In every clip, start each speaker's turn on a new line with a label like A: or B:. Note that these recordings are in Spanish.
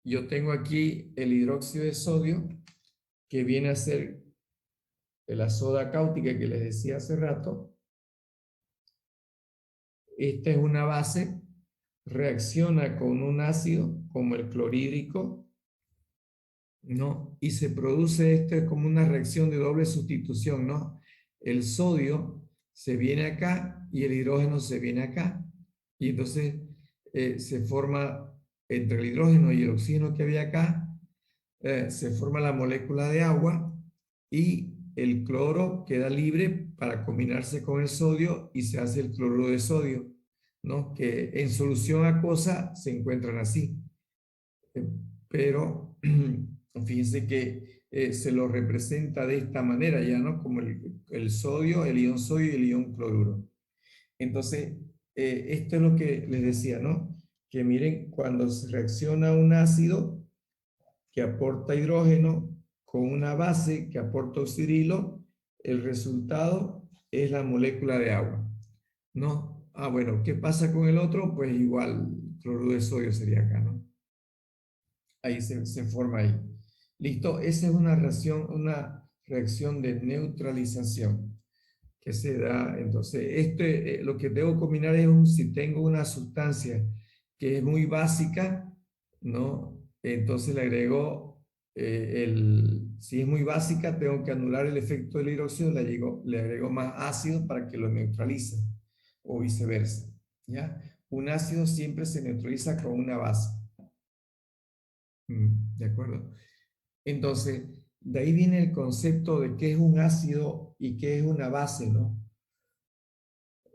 A: yo tengo aquí el hidróxido de sodio, que viene a ser la soda cáustica que les decía hace rato. Esta es una base, reacciona con un ácido como el clorhídrico, ¿no? Y se produce esto como una reacción de doble sustitución, ¿no? El sodio se viene acá y el hidrógeno se viene acá. Y entonces se forma entre el hidrógeno y el oxígeno que había acá, se forma la molécula de agua y el cloro queda libre para combinarse con el sodio y se hace el cloruro de sodio, ¿no? Que en solución acuosa se encuentran así. Pero fíjense que se lo representa de esta manera ya, ¿no? Como el sodio, el ion sodio y el ion cloruro. Entonces, esto es lo que les decía, ¿no? Que miren, cuando se reacciona un ácido que aporta hidrógeno con una base que aporta oxidrilo, el resultado es la molécula de agua, ¿no? Ah, bueno, ¿qué pasa con el otro? Pues igual, cloruro de sodio sería acá, ¿no? Ahí se forma ahí. Listo, esa es una reacción de neutralización que se da. Entonces, lo que debo combinar es si tengo una sustancia que es muy básica, ¿no? Entonces le agrego, si es muy básica, tengo que anular el efecto del hidróxido, le agrego más ácido para que lo neutralice, o viceversa, ¿ya? Un ácido siempre se neutraliza con una base. ¿De acuerdo? Entonces, de ahí viene el concepto de qué es un ácido y qué es una base, ¿no?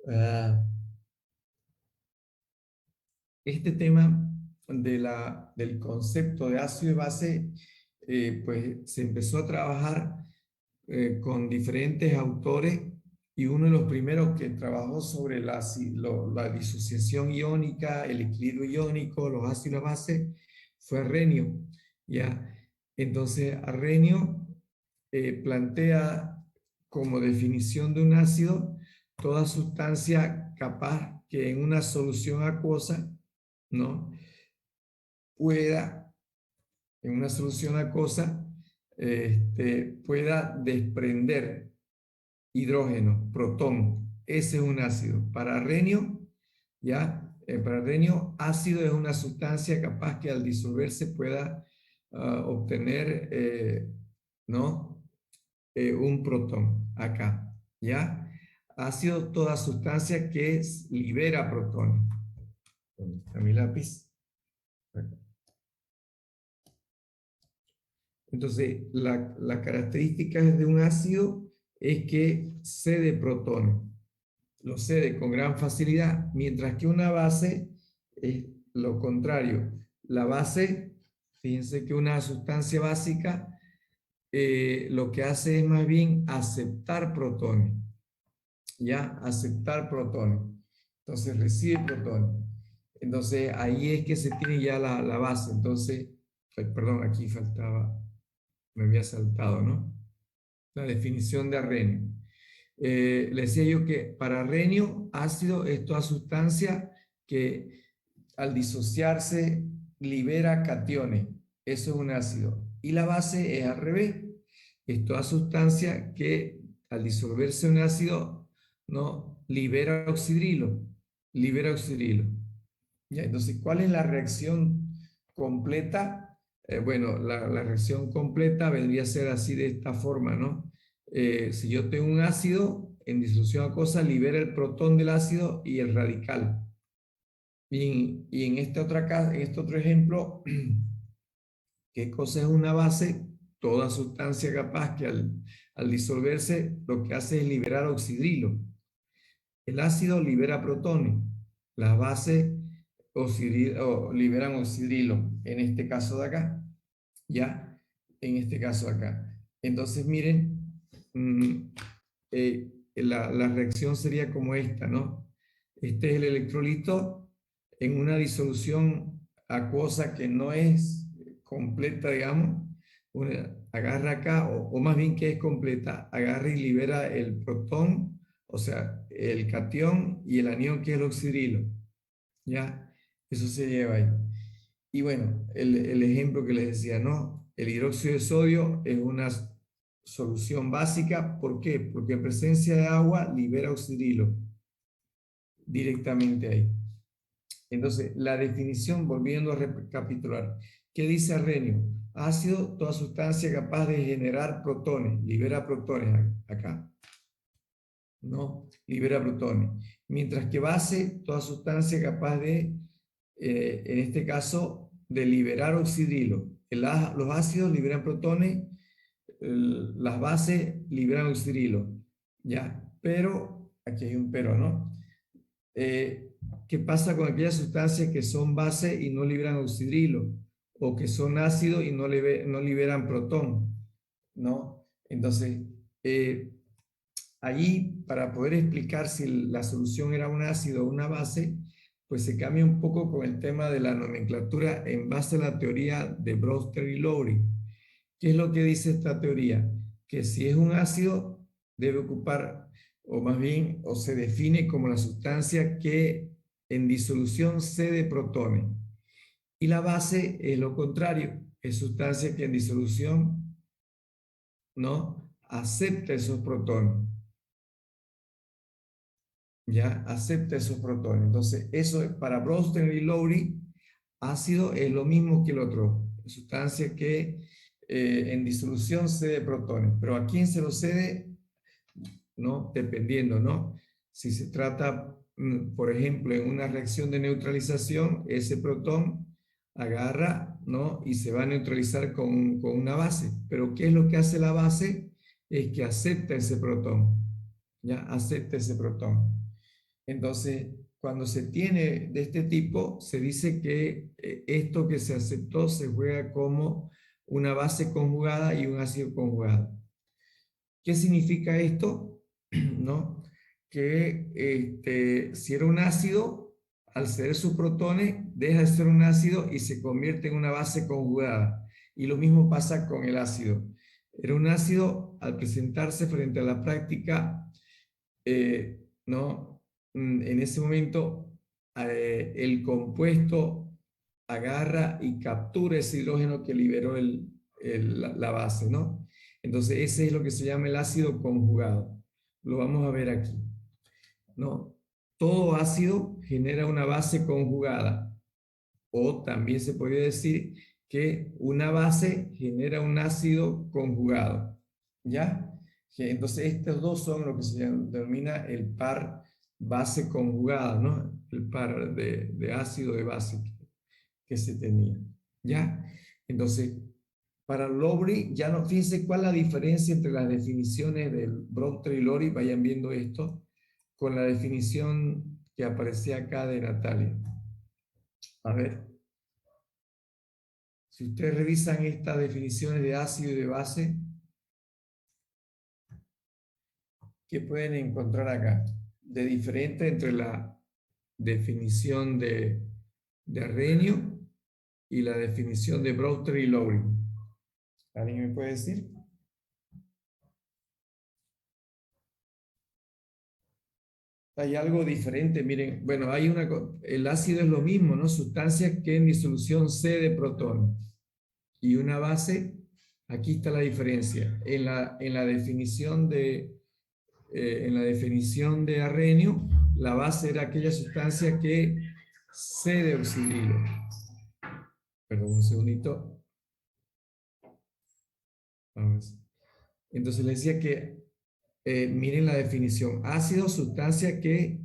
A: Ah, este tema del concepto de ácido y base, pues se empezó a trabajar con diferentes autores y uno de los primeros que trabajó sobre la disociación iónica, el equilibrio iónico, los ácidos y las bases, fue Arrhenio, ¿ya? Entonces, Arrhenio plantea como definición de un ácido toda sustancia capaz que en una solución acuosa, ¿no? Pueda, en una solución acuosa, pueda desprender hidrógeno, protón. Ese es un ácido. Para Arrhenio, ¿ya? Para Arrhenio, ácido es una sustancia capaz que al disolverse pueda obtener, ¿no? Un protón acá, ¿ya? Ácido, toda sustancia que libera protones. ¿Dónde está mi lápiz? Entonces, la característica de un ácido es que cede protones, lo cede con gran facilidad, mientras que una base es lo contrario. La base, fíjense que una sustancia básica lo que hace es más bien aceptar protones, ¿ya? Aceptar protones. Entonces recibe protones. Entonces ahí es que se tiene ya la base. Entonces, perdón, aquí faltaba, me había saltado, ¿no? La definición de Arrhenio. Le decía yo que para Arrhenio, ácido es toda sustancia que al disociarse libera cationes. Eso es un ácido. Y la base es al revés. Es toda sustancia que al disolverse un ácido no libera oxidrilo. Libera oxidrilo. ¿Ya? Entonces, ¿cuál es la reacción completa? Bueno, la reacción completa vendría a ser así de esta forma, ¿no? Si yo tengo un ácido en disolución acuosa, libera el protón del ácido y el radical. Y en en este otro ejemplo, ¿qué cosa es una base? Toda sustancia capaz que al disolverse lo que hace es liberar oxidrilo. El ácido libera protones, las bases liberan oxidrilo, en este caso de acá, ¿ya? En este caso de acá. Entonces, miren, la reacción sería como esta, ¿no? Este es el electrolito en una disolución acuosa que no es completa, digamos. Agarra acá, o más bien que es completa, agarra y libera el protón, o sea, el catión y el anión que es el oxidrilo. ¿Ya? Eso se lleva ahí. Y bueno, el ejemplo que les decía, ¿no? El hidróxido de sodio es una solución básica. ¿Por qué? Porque en presencia de agua libera oxidrilo directamente ahí. Entonces, la definición, volviendo a recapitular, ¿qué dice Arrhenius? Ácido, toda sustancia capaz de generar protones, libera protones acá, ¿no? Libera protones. Mientras que base, toda sustancia capaz de, en este caso, de liberar oxidrilo. Los ácidos liberan protones, las bases liberan oxidrilo, ¿ya? Pero, aquí hay un pero, ¿no? ¿Qué pasa con aquellas sustancias que son base y no liberan oxidrilo? O que son ácidos y no liberan protón, ¿no? Entonces, eh, allí, para poder explicar si la solución era un ácido o una base, pues se cambia un poco con el tema de la nomenclatura en base a la teoría de Brewster y Lowry. ¿Qué es lo que dice esta teoría? Que si es un ácido, debe ocupar, o más bien, o se define como la sustancia que en disolución cede protones. Y la base es lo contrario, es sustancia que en disolución no acepta esos protones. Ya acepta esos protones. Entonces, eso es para Brewster y Lowry, ácido es lo mismo que el otro, sustancia que en disolución cede protones. Pero ¿a quién se lo cede? ¿No? Dependiendo, ¿no? Si se trata, por ejemplo, en una reacción de neutralización, ese protón agarra, ¿no? Y se va a neutralizar con una base. Pero ¿qué es lo que hace la base? Es que acepta ese protón, ¿ya? Acepta ese protón. Entonces, cuando se tiene de este tipo, se dice que esto que se aceptó se juega como una base conjugada y un ácido conjugado. ¿Qué significa esto? ¿No? Que si era un ácido, al ceder sus protones, deja de ser un ácido y se convierte en una base conjugada. Y lo mismo pasa con el ácido. Era un ácido, al presentarse frente a la práctica, ¿no? En ese momento, el compuesto agarra y captura ese hidrógeno que liberó la base, ¿no? Entonces, ese es lo que se llama el ácido conjugado. Lo vamos a ver aquí, ¿no? Todo ácido genera una base conjugada, o también se podría decir que una base genera un ácido conjugado, ¿ya? Entonces, estos dos son lo que se denomina el par base conjugada, ¿no? El par de ácido de base que se tenía, ¿ya? Entonces, para Lowry, ya no, fíjense cuál es la diferencia entre las definiciones del Brewster y Lowry, vayan viendo esto, con la definición que aparecía acá de Natalia. A ver, si ustedes revisan estas definiciones de ácido y de base, ¿qué pueden encontrar acá? De diferente entre la definición de Arrhenius y la definición de Brewster y Lowry. ¿Alguien me puede decir? Hay algo diferente, miren, bueno, el ácido es lo mismo, ¿no? Sustancias que en disolución cede protón. Y una base, aquí está la diferencia. En la definición de Arrhenius, la base era aquella sustancia que cede oxidrilo. Perdón, un segundito. Vamos. Entonces le decía que, miren la definición, ácido, sustancia que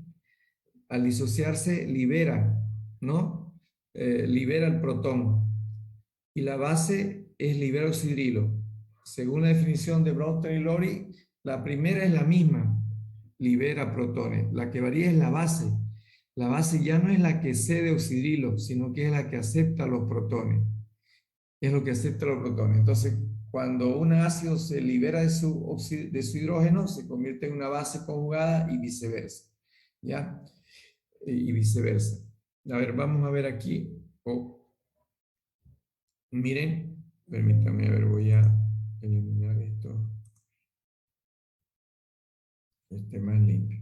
A: al disociarse libera, ¿no? Libera el protón. Y la base es libera oxidrilo. Según la definición de Brewster y Lowry, la primera es la misma, libera protones. La que varía es la base. La base ya no es la que cede oxidrilo, sino que es la que acepta los protones. Es lo que acepta los protones. Entonces, cuando un ácido se libera de su hidrógeno, se convierte en una base conjugada y viceversa. ¿Ya? Y viceversa. A ver, vamos a ver aquí. Miren, permítanme, a ver, voy a eliminar esto. Este más limpio.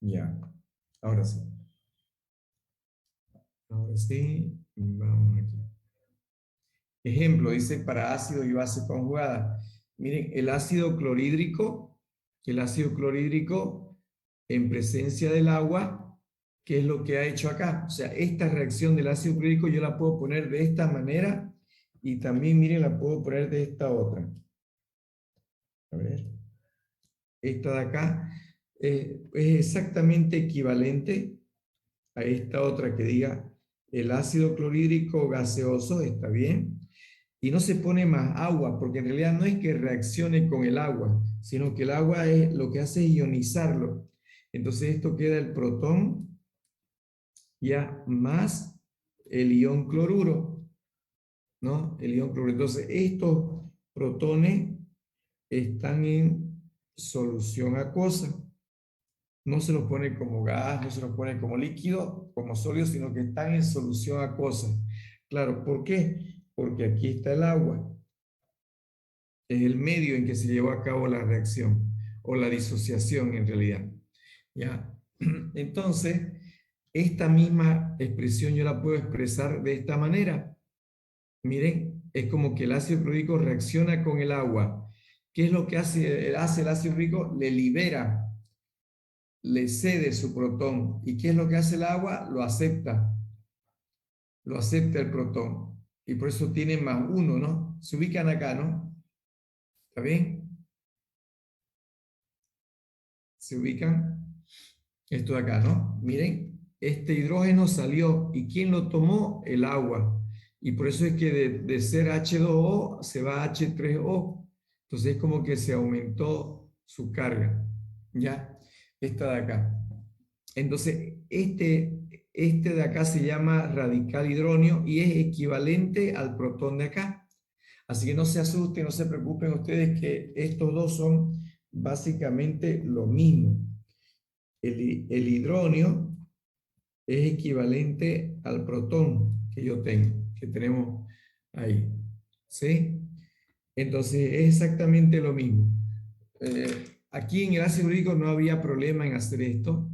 A: Ya. Ahora sí. Ahora sí. Vamos aquí. Ejemplo, dice para ácido y base conjugada. Miren, el ácido clorhídrico en presencia del agua, ¿qué es lo que ha hecho acá? O sea, esta reacción del ácido clorhídrico yo la puedo poner de esta manera y también, miren, la puedo poner de esta otra. A ver, esta de acá es exactamente equivalente a esta otra que diga el ácido clorhídrico gaseoso, está bien, y no se pone más agua, porque en realidad no es que reaccione con el agua, sino que el agua es, lo que hace es ionizarlo. Entonces esto queda el protón ya más el ion cloruro, ¿no? El ion cloruro. Entonces estos protones están en solución acuosa. No se los pone como gas, no se los pone como líquido, como sólido, sino que están en solución acuosa. Claro, ¿por qué? Porque aquí está el agua. Es el medio en que se llevó a cabo la reacción o la disociación en realidad. ¿Ya? Entonces, esta misma expresión yo la puedo expresar de esta manera. Miren, es como que el ácido clorhídrico reacciona con el agua. ¿Qué es lo que hace el ácido clorhídrico? Le libera, le cede su protón. ¿Y qué es lo que hace el agua? Lo acepta el protón. Y por eso tiene más uno, ¿no? Se ubican acá, ¿no? ¿Está bien? Se ubican esto de acá, ¿no? Miren, este hidrógeno salió. ¿Y quién lo tomó? El agua. Y por eso es que de ser H2O se va a H3O. Entonces es como que se aumentó su carga. ¿Ya? Esta de acá. Entonces, este de acá se llama radical hidróneo y es equivalente al protón de acá. Así que no se asusten, no se preocupen ustedes que estos dos son básicamente lo mismo. El hidróneo es equivalente al protón que yo tengo, que tenemos ahí. ¿Sí? Entonces es exactamente lo mismo. Aquí en el ácido clorhídrico no había problema en hacer esto.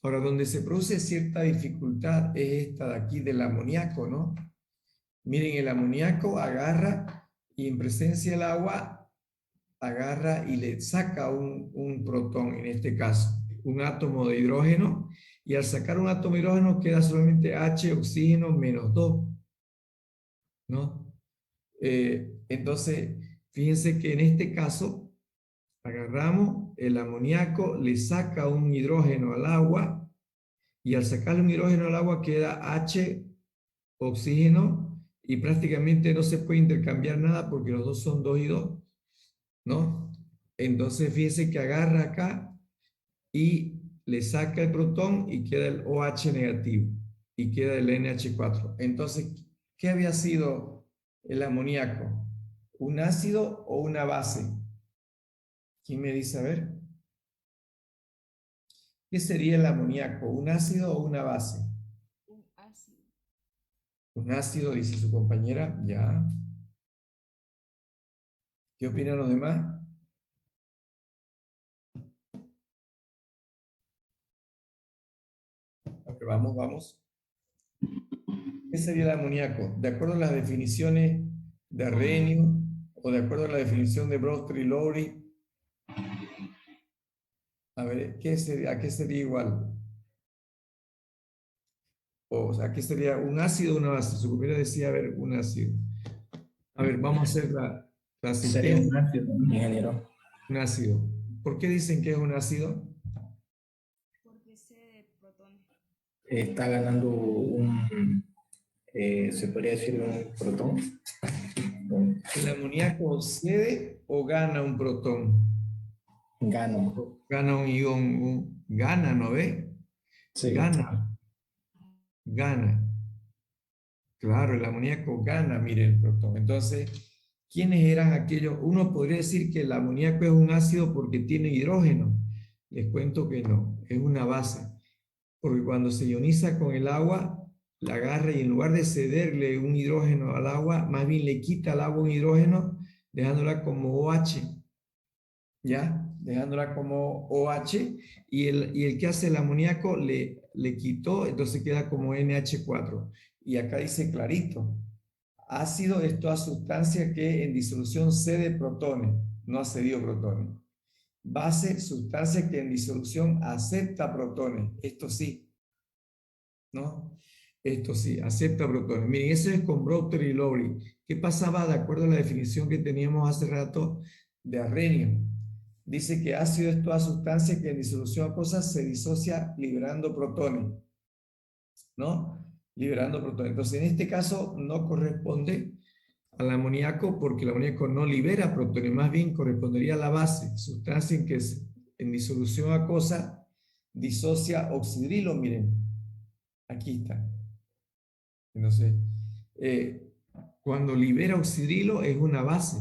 A: Ahora, donde se produce cierta dificultad es esta de aquí del amoníaco, ¿no? Miren, el amoníaco agarra y en presencia del agua agarra y le saca un protón, en este caso, un átomo de hidrógeno, y al sacar un átomo de hidrógeno queda solamente H oxígeno menos 2, ¿no? Entonces, fíjense que en este caso, agarramos el amoníaco, le saca un hidrógeno al agua, y al sacarle un hidrógeno al agua queda H oxígeno, y prácticamente no se puede intercambiar nada porque los dos son 2 y 2, ¿no? Entonces fíjense que agarra acá y le saca el protón y queda el OH negativo y queda el NH4. Entonces, ¿qué había sido el amoníaco? ¿Un ácido o una base? ¿Quién me dice? A ver. ¿Qué sería el amoníaco? ¿Un ácido o una base?
B: Un ácido.
A: Un ácido, dice su compañera. Ya. ¿Qué opinan los demás? A ver, vamos, vamos. ¿Qué sería el amoníaco? De acuerdo a las definiciones de Arrhenius o de acuerdo a la definición de Brewster y Lowry, a ver, ¿a qué sería igual? O sea, ¿qué sería un ácido o una base? Su compañera decía, a ver, un ácido. A ver, vamos a hacer la
C: Sería
A: síntesis.
C: un ácido, ingeniero.
A: Un ácido. ¿Por qué dicen que es un ácido?
B: Porque cede protones.
C: Está ganando se podría decir un protón.
A: ¿El amoníaco cede o gana un protón?
C: Gano.
A: Gana un ion, gana, ¿no ve?
C: Sí.
A: Gana, gana. Claro, el amoníaco gana, mire el protón. Entonces, ¿quiénes eran aquellos? Uno podría decir que el amoníaco es un ácido porque tiene hidrógeno. Les cuento que no, es una base. Porque cuando se ioniza con el agua, la agarra y en lugar de cederle un hidrógeno al agua, más bien le quita al agua un hidrógeno, dejándola como OH, ¿ya? Dejándola como OH, y el que hace el amoníaco le le quitó, entonces queda como NH4. Y acá dice clarito, ácido es toda sustancia que en disolución cede protones, no ha cedido protones. Base, sustancia que en disolución acepta protones, esto sí, ¿no? Esto sí, acepta protones. Miren, eso es con Browder y Lowry. ¿Qué pasaba de acuerdo a la definición que teníamos hace rato de Arrhenius? Dice que ácido es toda sustancia que en disolución acuosa se disocia liberando protones, ¿no? Liberando protones. Entonces, en este caso no corresponde al amoníaco porque el amoníaco no libera protones, más bien correspondería a la base, sustancia en que en disolución acuosa disocia oxidrilo, miren, aquí está. Entonces, cuando libera oxidrilo es una base,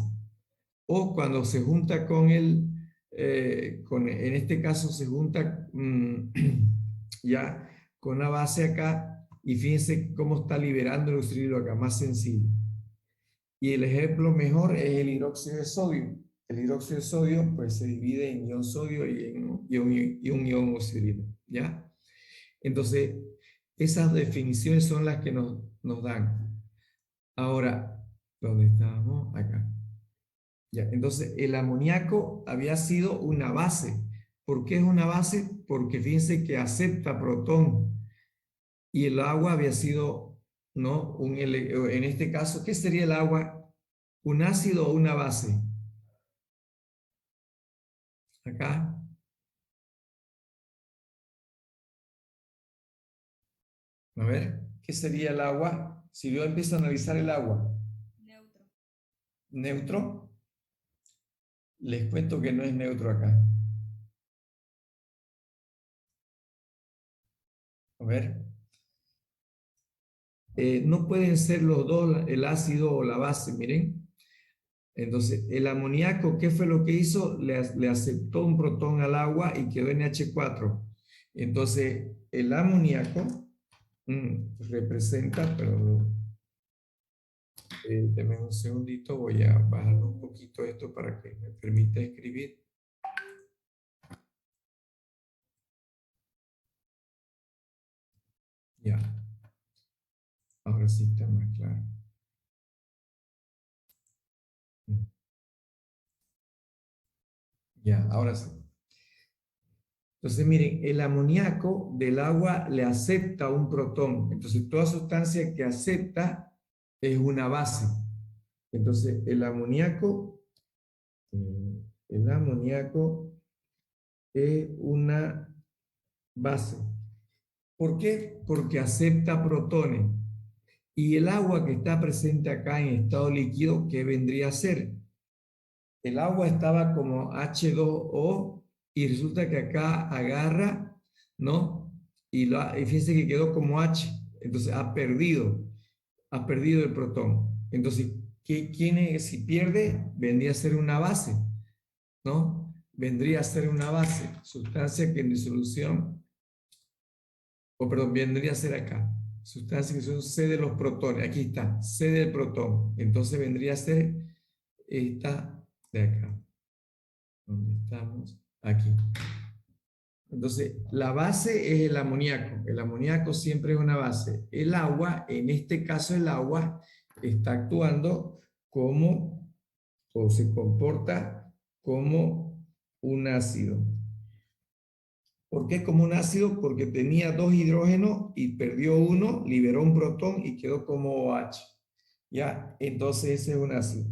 A: o cuando se junta con el, en este caso se junta ya con la base acá, y fíjense cómo está liberando el oxidrilo acá, más sencillo. Y el ejemplo mejor es el hidróxido de sodio. El hidróxido de sodio pues se divide en ion sodio y un ion oxidrilo, ¿ya? Entonces, esas definiciones son las que nos dan. Ahora, ¿dónde estábamos? Acá. Ya, entonces, el amoníaco había sido una base. ¿Por qué es una base? Porque fíjense que acepta protón. Y el agua había sido, ¿no? En este caso, ¿qué sería el agua? ¿Un ácido o una base? Acá. A ver, ¿qué sería el agua? Si yo empiezo a analizar el agua.
B: Neutro.
A: ¿Neutro? Les cuento que no es neutro acá. A ver. No pueden ser los dos, el ácido o la base, miren. Entonces, el amoníaco, ¿qué fue lo que hizo? Le aceptó un protón al agua y quedó NH4. Entonces, el amoníaco representa, pero denme un segundito, voy a bajar un poquito esto para que me permita escribir. Ya. Ahora sí está más claro. Ya, ahora sí. Entonces, miren, el amoníaco del agua le acepta un protón. Entonces, toda sustancia que acepta es una base. Entonces, el amoníaco es una base. ¿Por qué? Porque acepta protones. Y el agua que está presente acá en estado líquido, ¿qué vendría a ser? El agua estaba como H2O y resulta que acá agarra, ¿no? Y fíjense que quedó como H, entonces ha perdido el protón. Entonces, si pierde? Vendría a ser una base, ¿no? Vendría a ser una base, sustancia que en disolución, o perdón, vendría a ser acá, sustancia que son cede los protones, aquí está, cede el protón, entonces vendría a ser esta de acá. ¿Dónde estamos? Aquí. Entonces, la base es el amoníaco. El amoníaco siempre es una base. El agua, en este caso el agua, está actuando como, o se comporta como un ácido. ¿Por qué como un ácido? Porque tenía dos hidrógenos y perdió uno, liberó un protón y quedó como OH. ¿Ya? Entonces ese es un ácido.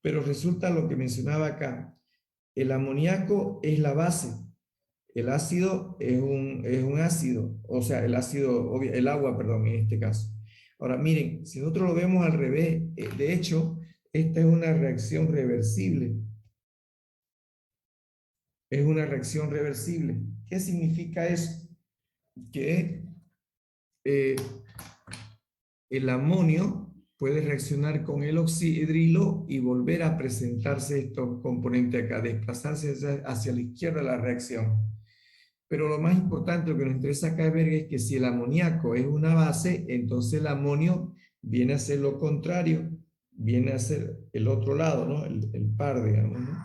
A: Pero resulta lo que mencionaba acá. El amoníaco es la base. El ácido es un ácido, o sea, el agua, perdón, en este caso. Ahora, miren, si nosotros lo vemos al revés, de hecho, esta es una reacción reversible. Es una reacción reversible. ¿Qué significa eso? Que el amonio puede reaccionar con el oxidrilo y volver a presentarse estos componentes acá, desplazarse hacia la izquierda de la reacción. Pero lo más importante, lo que nos interesa acá ver es que si el amoníaco es una base, entonces el amonio viene a ser lo contrario, viene a ser el otro lado, ¿no? El par, digamos, ¿no?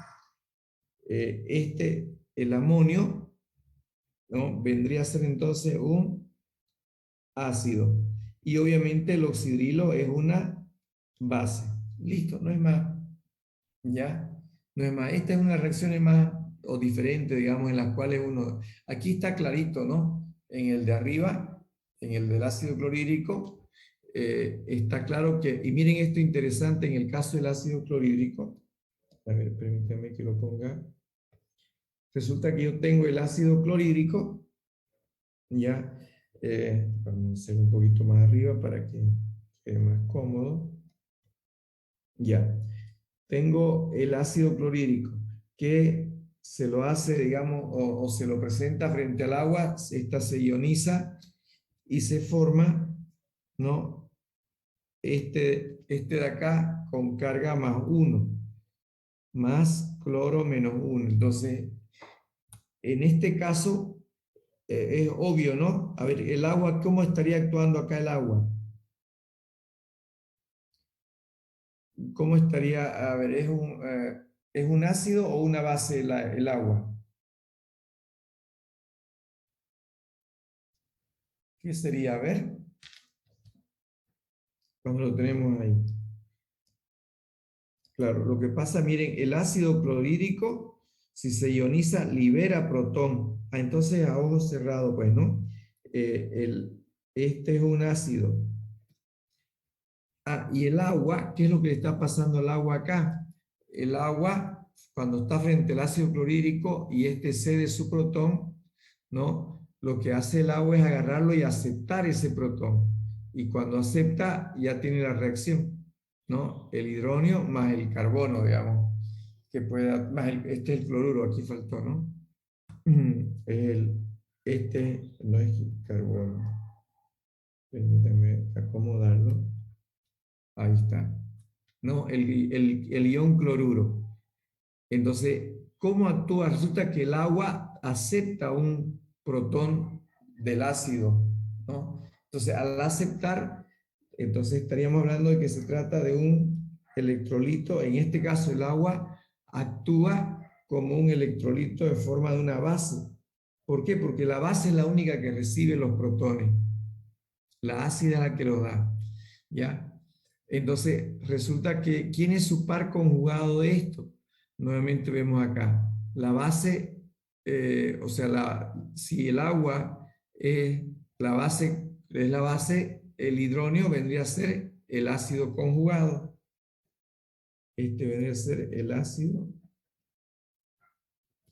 A: El amonio, ¿no? Vendría a ser entonces un ácido. Y obviamente el oxidrilo es una base. Listo, no es más. ¿Ya? No es más. Esta es una reacción más o diferente, digamos, en las cuales uno... Aquí está clarito, ¿no? En el de arriba, en el del ácido clorhídrico, está claro que... Y miren esto interesante en el caso del ácido clorhídrico. A ver, permítanme que lo ponga. Resulta que yo tengo el ácido clorhídrico, ya, vamos a hacer un poquito más arriba para que quede más cómodo. Ya, tengo el ácido clorhídrico que se lo hace, digamos, o se lo presenta frente al agua, esta se ioniza y se forma, ¿no? Este de acá con carga +1, más cloro -1. Entonces, en este caso, es obvio, ¿no? A ver, el agua, ¿cómo estaría actuando acá el agua? ¿Cómo estaría? A ver, ¿es un ácido o una base el agua? ¿Qué sería? A ver, cuando lo tenemos ahí. Claro, lo que pasa, miren, el ácido clorhídrico, si se ioniza, libera protón. Ah, entonces, a ojo cerrado, pues, ¿no? Este es un ácido. Ah, y el agua, ¿qué es lo que le está pasando al agua acá? El agua, cuando está frente al ácido clorhídrico y este cede su protón, ¿no? Lo que hace el agua es agarrarlo y aceptar ese protón. Y cuando acepta, ya tiene la reacción, ¿no? El hidrógeno más el carbono, digamos, que pueda, más este es el cloruro, aquí faltó, ¿no? Este no es carbono. Permítanme acomodarlo. Ahí está. ¿No? El ion cloruro. Entonces, ¿cómo actúa? Resulta que el agua acepta un protón del ácido, ¿no? Entonces, al aceptar, entonces estaríamos hablando de que se trata de un electrolito. En este caso, el agua actúa como un electrolito de forma de una base. ¿Por qué? Porque la base es la única que recibe los protones. La ácida es la que los da. ¿Ya? Entonces, resulta que, ¿quién es su par conjugado de esto? Nuevamente vemos acá, la base, o sea, si el agua es la base, el hidrógeno vendría a ser el ácido conjugado. Este vendría a ser el ácido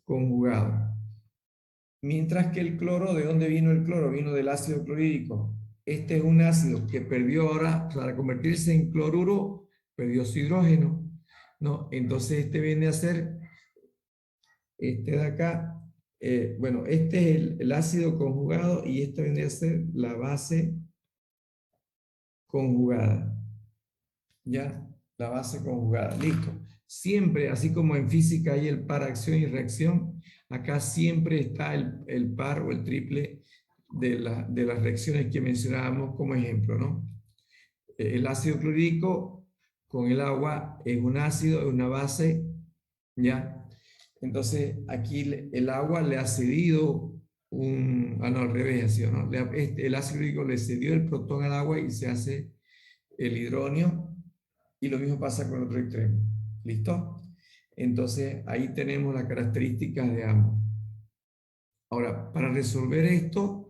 A: conjugado. Mientras que el cloro, ¿de dónde vino el cloro? Vino del ácido clorhídrico. Este es un ácido que perdió ahora, para convertirse en cloruro, perdió su hidrógeno, ¿no? Entonces este viene a ser, este de acá, bueno, este es el ácido conjugado y este viene a ser la base conjugada, ¿ya? La base conjugada, listo. Siempre, así como en física hay el par acción y reacción, acá siempre está el par o el triple de las reacciones que mencionábamos como ejemplo, ¿no? El ácido clorhídrico con el agua es un ácido, es una base, ¿ya? Entonces aquí el agua le ha cedido no, al revés, así, ¿no? El ácido clorhídrico le cedió el protón al agua y se hace el hidrógeno, y lo mismo pasa con el otro extremo. ¿Listo? Entonces ahí tenemos las características de ambos. Ahora, para resolver esto,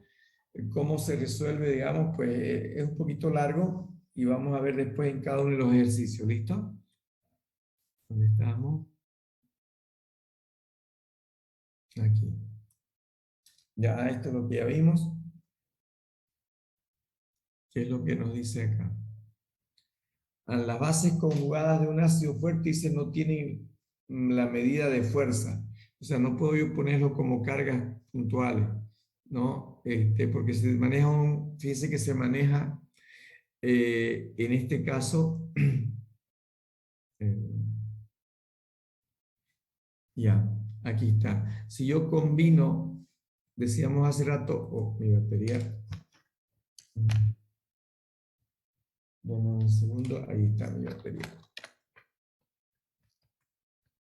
A: ¿cómo se resuelve? Digamos, pues es un poquito largo y vamos a ver después en cada uno de los ejercicios. ¿Listo? ¿Dónde estamos? Aquí. Ya, esto es lo que ya vimos. ¿Qué es lo que nos dice acá? Las bases conjugadas de un ácido fuerte dice no tienen la medida de fuerza. O sea, no puedo yo ponerlo como cargas puntuales, ¿no? Porque se maneja fíjense que se maneja, en este caso, ya, aquí está. Si yo combino, decíamos hace rato, mi batería, dame un segundo, ahí está mi batería.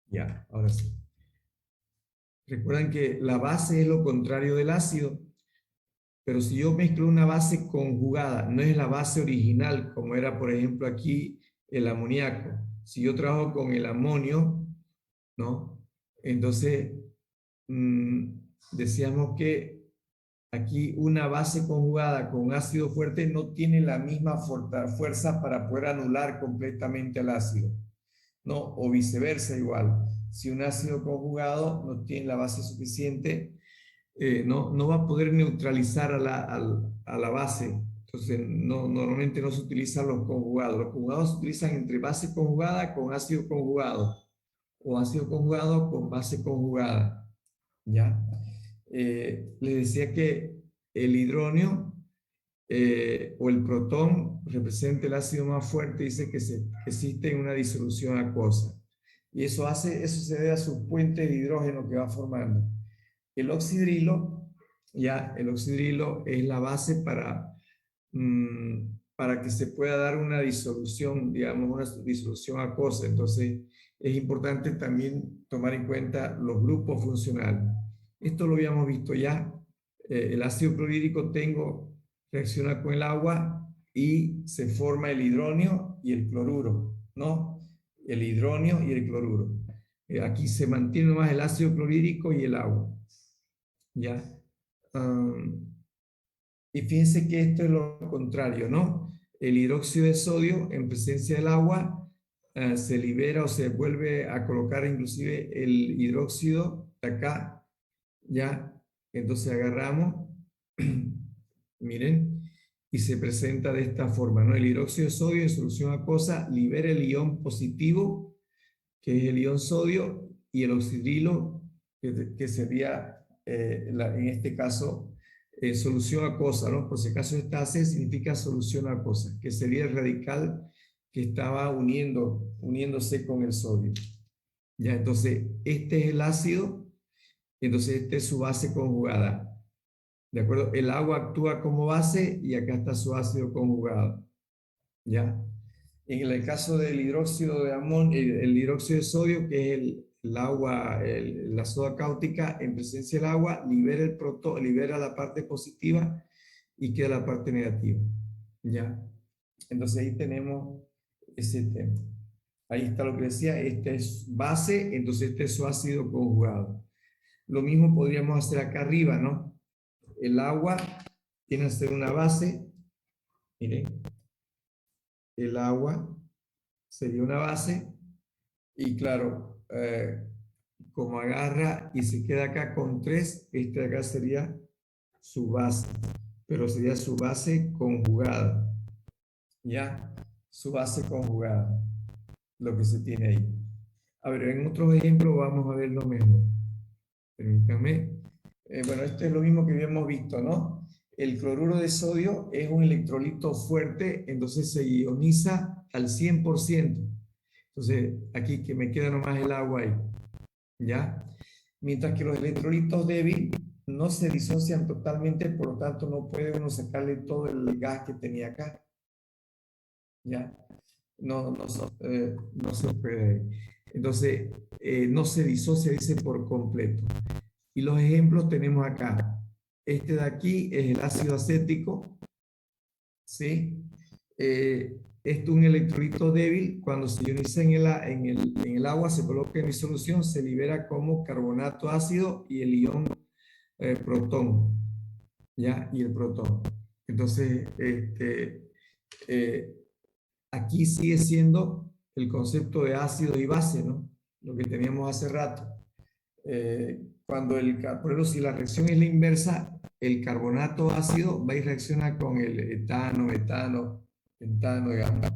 A: Ya, ahora sí. Recuerdan que la base es lo contrario del ácido. Pero si yo mezclo una base conjugada, no es la base original, como era, por ejemplo, aquí el amoníaco. Si yo trabajo con el amonio, ¿no? Entonces, decíamos que aquí una base conjugada con ácido fuerte no tiene la misma fuerza para poder anular completamente al ácido, ¿no? O viceversa igual. Si un ácido conjugado no tiene la base suficiente, no va a poder neutralizar a la base. Entonces, normalmente no se utilizan los conjugados. Los conjugados se utilizan entre base conjugada con ácido conjugado o ácido conjugado con base conjugada. ¿Ya? Les decía que el hidronio o el protón representa el ácido más fuerte, dice que existe en una disolución acuosa. Y eso se debe a su puente de hidrógeno que va formando. El oxidrilo, el oxidrilo es la base para que se pueda dar una disolución, digamos, una disolución acuosa. Entonces, es importante también tomar en cuenta los grupos funcionales. Esto lo habíamos visto ya. El ácido clorhídrico reacciona con el agua y se forma el hidronio y el cloruro, ¿no? El hidronio y el cloruro. Aquí se mantiene más el ácido clorhídrico y el agua. ¿Ya? Y fíjense que esto es lo contrario, ¿no? El hidróxido de sodio en presencia del agua se libera o se vuelve a colocar inclusive el hidróxido de acá, ¿ya? Entonces agarramos, miren, y se presenta de esta forma, ¿no? El hidróxido de sodio en solución acuosa libera el ion positivo, que es el ion sodio, y el oxidrilo, que sería, en este caso, solución acuosa, ¿no? Por si acaso esta C significa solución acuosa, que sería el radical que estaba uniéndose con el sodio. Ya, entonces, este es el ácido, entonces esta es su base conjugada. ¿De acuerdo? El agua actúa como base y acá está su ácido conjugado. ¿Ya? En el caso del hidróxido de amonio, el hidróxido de sodio, que es el agua, la soda cáustica, en presencia del agua, libera la parte positiva y queda la parte negativa. ¿Ya? Entonces ahí tenemos ese tema. Ahí está lo que decía, este es base, entonces este es su ácido conjugado. Lo mismo podríamos hacer acá arriba, ¿no? El agua tiene que ser una base, miren, el agua sería una base, y claro, como agarra y se queda acá con 3, este de acá sería su base, pero sería su base conjugada, ¿ya? Su base conjugada, lo que se tiene ahí. A ver, en otros ejemplos vamos a ver lo mismo. Permítanme. Bueno, esto es lo mismo que habíamos visto, ¿no? El cloruro de sodio es un electrolito fuerte, entonces se ioniza al 100%. Entonces, aquí que me queda nomás el agua ahí, ¿ya? Mientras que los electrolitos débiles no se disocian totalmente, por lo tanto no puede uno sacarle todo el gas que tenía acá, ¿ya? No se puede. Entonces, no se disocia, dice, por completo. Y los ejemplos tenemos acá. Este de aquí es el ácido acético, ¿sí? Este es un electrolito débil. Cuando se ioniza en el agua, se coloca en disolución, se libera como carbonato ácido y el ion protón, ¿ya? Y el protón. Entonces, aquí sigue siendo el concepto de ácido y base, ¿no? Lo que teníamos hace rato. Por ejemplo, si la reacción es la inversa, el carbonato ácido va y reacciona con el etano, metano, digamos,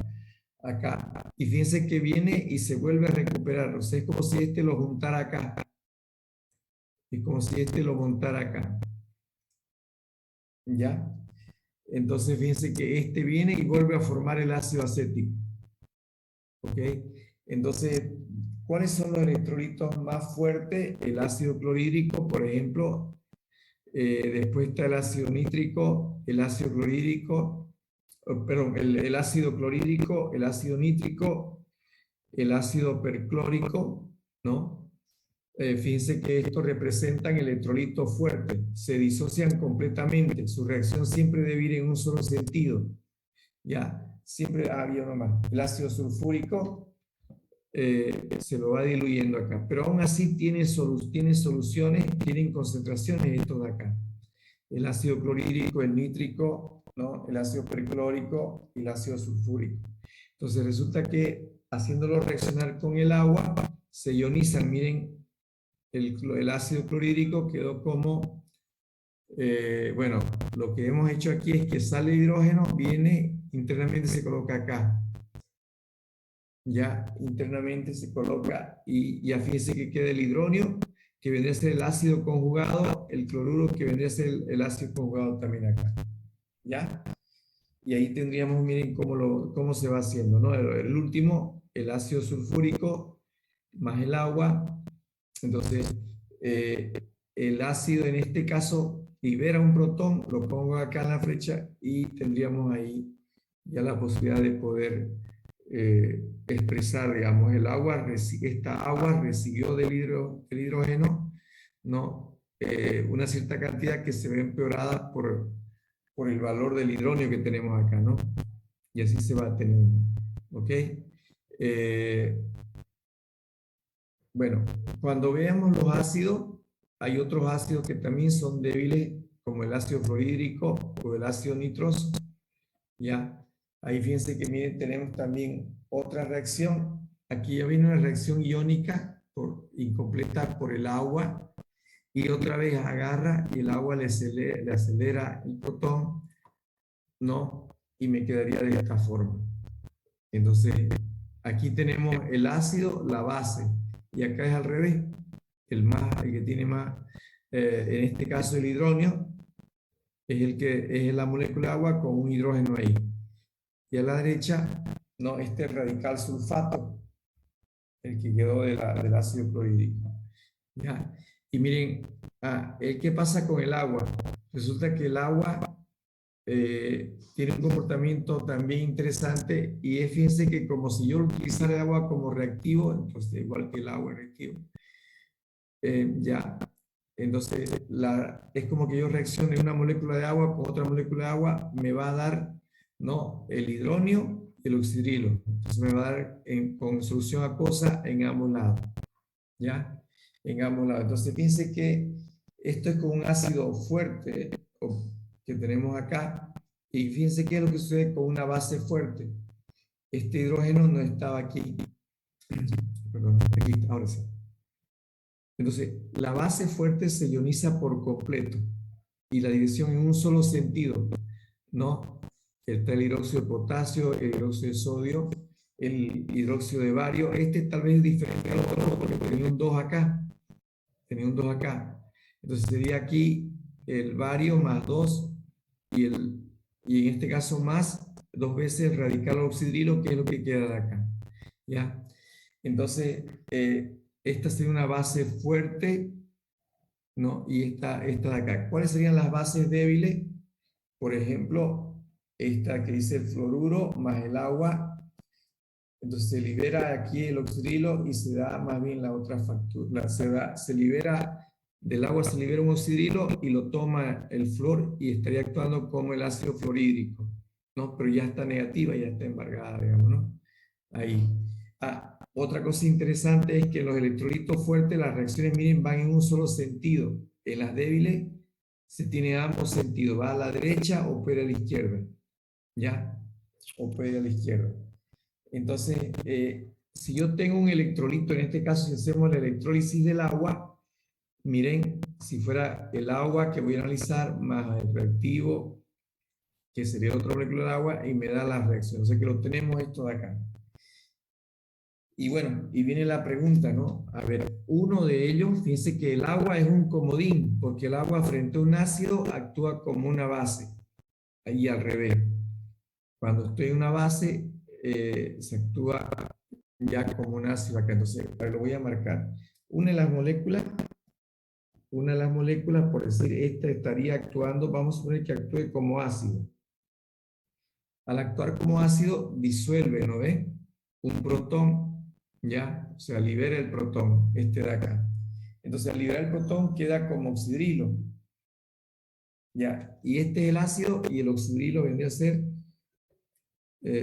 A: acá. Y fíjense que viene y se vuelve a recuperar. O sea, es como si este lo juntara acá. Es como si este lo montara acá. ¿Ya? Entonces, fíjense que este viene y vuelve a formar el ácido acético. ¿Ok? Entonces, ¿cuáles son los electrolitos más fuertes? El ácido clorhídrico, por ejemplo. Después está el ácido nítrico, el ácido clorhídrico, perdón, el ácido clorhídrico, el ácido nítrico, el ácido perclórico, ¿no? Fíjense que estos representan electrolitos fuertes, se disocian completamente, su reacción siempre debe ir en un solo sentido. Ya, siempre había uno más. El ácido sulfúrico se lo va diluyendo acá, pero aún así tiene soluciones, tienen concentraciones estos de acá. El ácido clorhídrico, el nítrico, ¿no? El ácido perclórico y el ácido sulfúrico. Entonces resulta que haciéndolo reaccionar con el agua, se ionizan. Miren, el ácido clorhídrico quedó como, bueno, lo que hemos hecho aquí es que sale hidrógeno, viene internamente, se coloca acá. Ya internamente se coloca y ya fíjense que queda el hidrógeno, que vendría a ser el ácido conjugado, el cloruro, que vendría a ser el ácido conjugado también acá. ¿Ya? Y ahí tendríamos, miren cómo se va haciendo, ¿no? El último, el ácido sulfúrico más el agua. Entonces, el ácido en este caso libera un protón, lo pongo acá en la flecha y tendríamos ahí ya la posibilidad de poder expresar, digamos, esta agua recibió del hidrógeno, ¿no? Una cierta cantidad que se ve empeorada por el valor del hidrógeno que tenemos acá, ¿no? Y así se va teniendo, ¿ok? Bueno, cuando veamos los ácidos, hay otros ácidos que también son débiles, como el ácido fluorhídrico o el ácido nitroso, ¿ya? Ahí fíjense que miren, tenemos también otra reacción. Aquí ya viene una reacción iónica incompleta por el agua y otra vez agarra y el agua le acelera el protón, ¿no? Y me quedaría de esta forma. Entonces, aquí tenemos el ácido, la base, y acá es al revés. El que tiene más, en este caso el hidrógeno, es la molécula de agua con un hidrógeno ahí. Y a la derecha, no, este radical sulfato, el que quedó del ácido clorhídrico. ¿Ya? Y miren, ¿qué pasa con el agua? Resulta que el agua tiene un comportamiento también interesante y fíjense que como si yo utilizara el agua como reactivo, entonces igual que el agua es reactivo, ya, entonces es como que yo reaccione una molécula de agua con otra molécula de agua, me va a dar, ¿no? El hidrógeno y el oxidrilo. Entonces me va a dar con solución acuosa en ambos lados. ¿Ya? En ambos lados. Entonces fíjense que esto es con un ácido fuerte que tenemos acá. Y fíjense qué es lo que sucede con una base fuerte. Este hidrógeno no estaba aquí. Perdón, aquí, ahora sí. Entonces, la base fuerte se ioniza por completo y la dirección en un solo sentido, ¿no? Está el hidróxido de potasio, el hidróxido de sodio, el hidróxido de bario. Este tal vez es diferente al otro porque tenía un 2 acá. Tenía un 2 acá. Entonces sería aquí el bario más 2 y en este caso más 2 veces el radical oxidrilo, que es lo que queda de acá. ¿Ya? Entonces, esta sería una base fuerte, ¿no? Y esta de acá. ¿Cuáles serían las bases débiles? Por ejemplo, esta que dice el fluoruro más el agua. Entonces se libera aquí el oxidrilo y se da más bien la otra factura. Se libera del agua, se libera un oxidrilo y lo toma el flúor y estaría actuando como el ácido fluorhídrico, ¿no? Pero ya está negativa, ya está embargada, digamos, ¿no? Ahí. Otra cosa interesante es que en los electrolitos fuertes las reacciones, miren, van en un solo sentido. En las débiles se tiene ambos sentidos. Va a la derecha, opera a la izquierda. ¿Ya? Opera a la izquierda. Entonces, si yo tengo un electrolito, en este caso si hacemos la electrólisis del agua, miren, si fuera el agua que voy a analizar más el reactivo, que sería otra molécula de agua, y me da la reacción. O sea que lo tenemos esto de acá. Y bueno, y viene la pregunta, ¿no? A ver, uno de ellos, fíjense que el agua es un comodín, porque el agua frente a un ácido actúa como una base. Ahí al revés. Cuando estoy en una base, se actúa ya como un ácido acá. Entonces, lo voy a marcar. Una de las moléculas, por decir, esta estaría actuando, vamos a suponer que actúe como ácido. Al actuar como ácido, disuelve, ¿no ve? Un protón, ¿ya? O sea, libera el protón, este de acá. Entonces, al liberar el protón queda como oxidrilo. Ya, y este es el ácido y el oxidrilo vendría a ser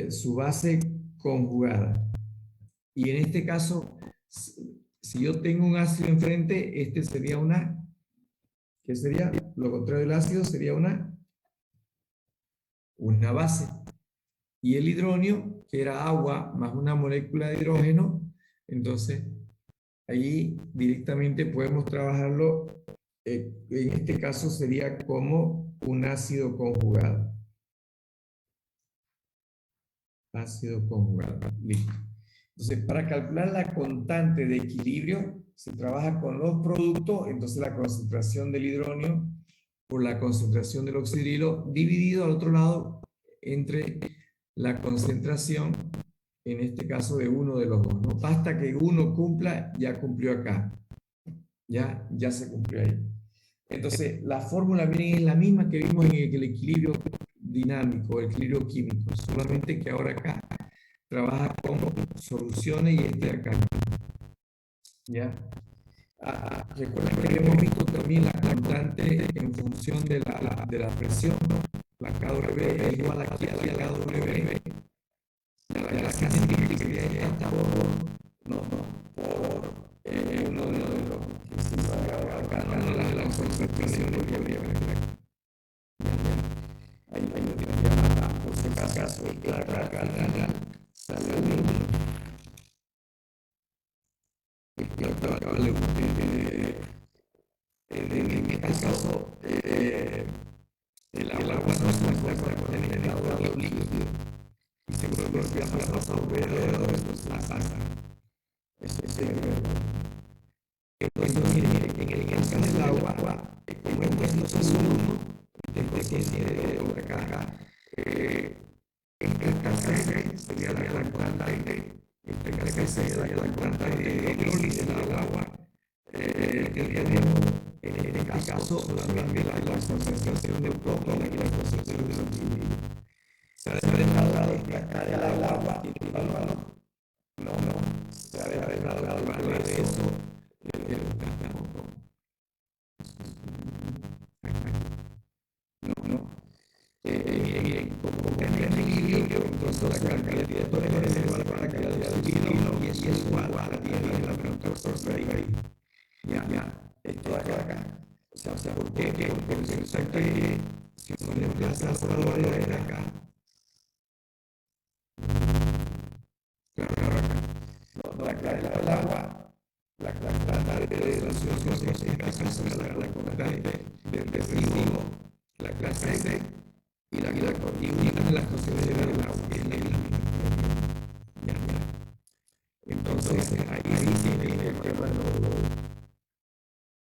A: su base conjugada. Y en este caso, si yo tengo un ácido enfrente, este sería una, ¿qué sería? Lo contrario del ácido sería una base. Y el hidronio, que era agua más una molécula de hidrógeno, entonces ahí directamente podemos trabajarlo, en este caso sería como un ácido conjugado. Ácido conjugado, listo. Entonces, para calcular la constante de equilibrio, se trabaja con los productos, entonces la concentración del hidronio por la concentración del oxidrilo, dividido al otro lado entre la concentración, en este caso de uno de los dos. No basta que uno cumpla, ya cumplió acá. Ya se cumplió ahí. Entonces, la fórmula viene es la misma que vimos en el equilibrio dinámico, el equilibrio químico, solamente que ahora acá trabaja con soluciones y este acá. ¿Ya? Recuerden que hemos visto también la constante en función de la presión, ¿no? La KW es igual aquí a la KW. La significaría esta por uno de los que se sabe acá, la concentración de ahí lo llama por si acaso, y claro, acá sale uno. En este caso, el agua no se encuentra en el estado líquido y seguro que ha pasado alrededor de la pasa. Eso es entonces, en el caso del agua, como es no es uno, de por acá, esta sangre sería la constante, esta sería la constante de hidrólisis del agua. En este caso, solamente la concentración de protones y la concentración de oxígeno. Se ha dejado descartar el agua, no, se ha dejado hablar de eso, como en el equilibrio, entonces la cantidad de protones es igual a la cantidad de oxígeno y es igual a la cantidad de la protones ahí. Ya, esto acá. O sea, ¿por qué? Porque resulta que si uno le emplaza por valores de acá, claro, acá, no, acá el agua, la constante de la situación, en este caso es la constante del residuo, la clase C, y una de las consideraciones del agua, que es la misma. Ya. Entonces, ahí tiene el tema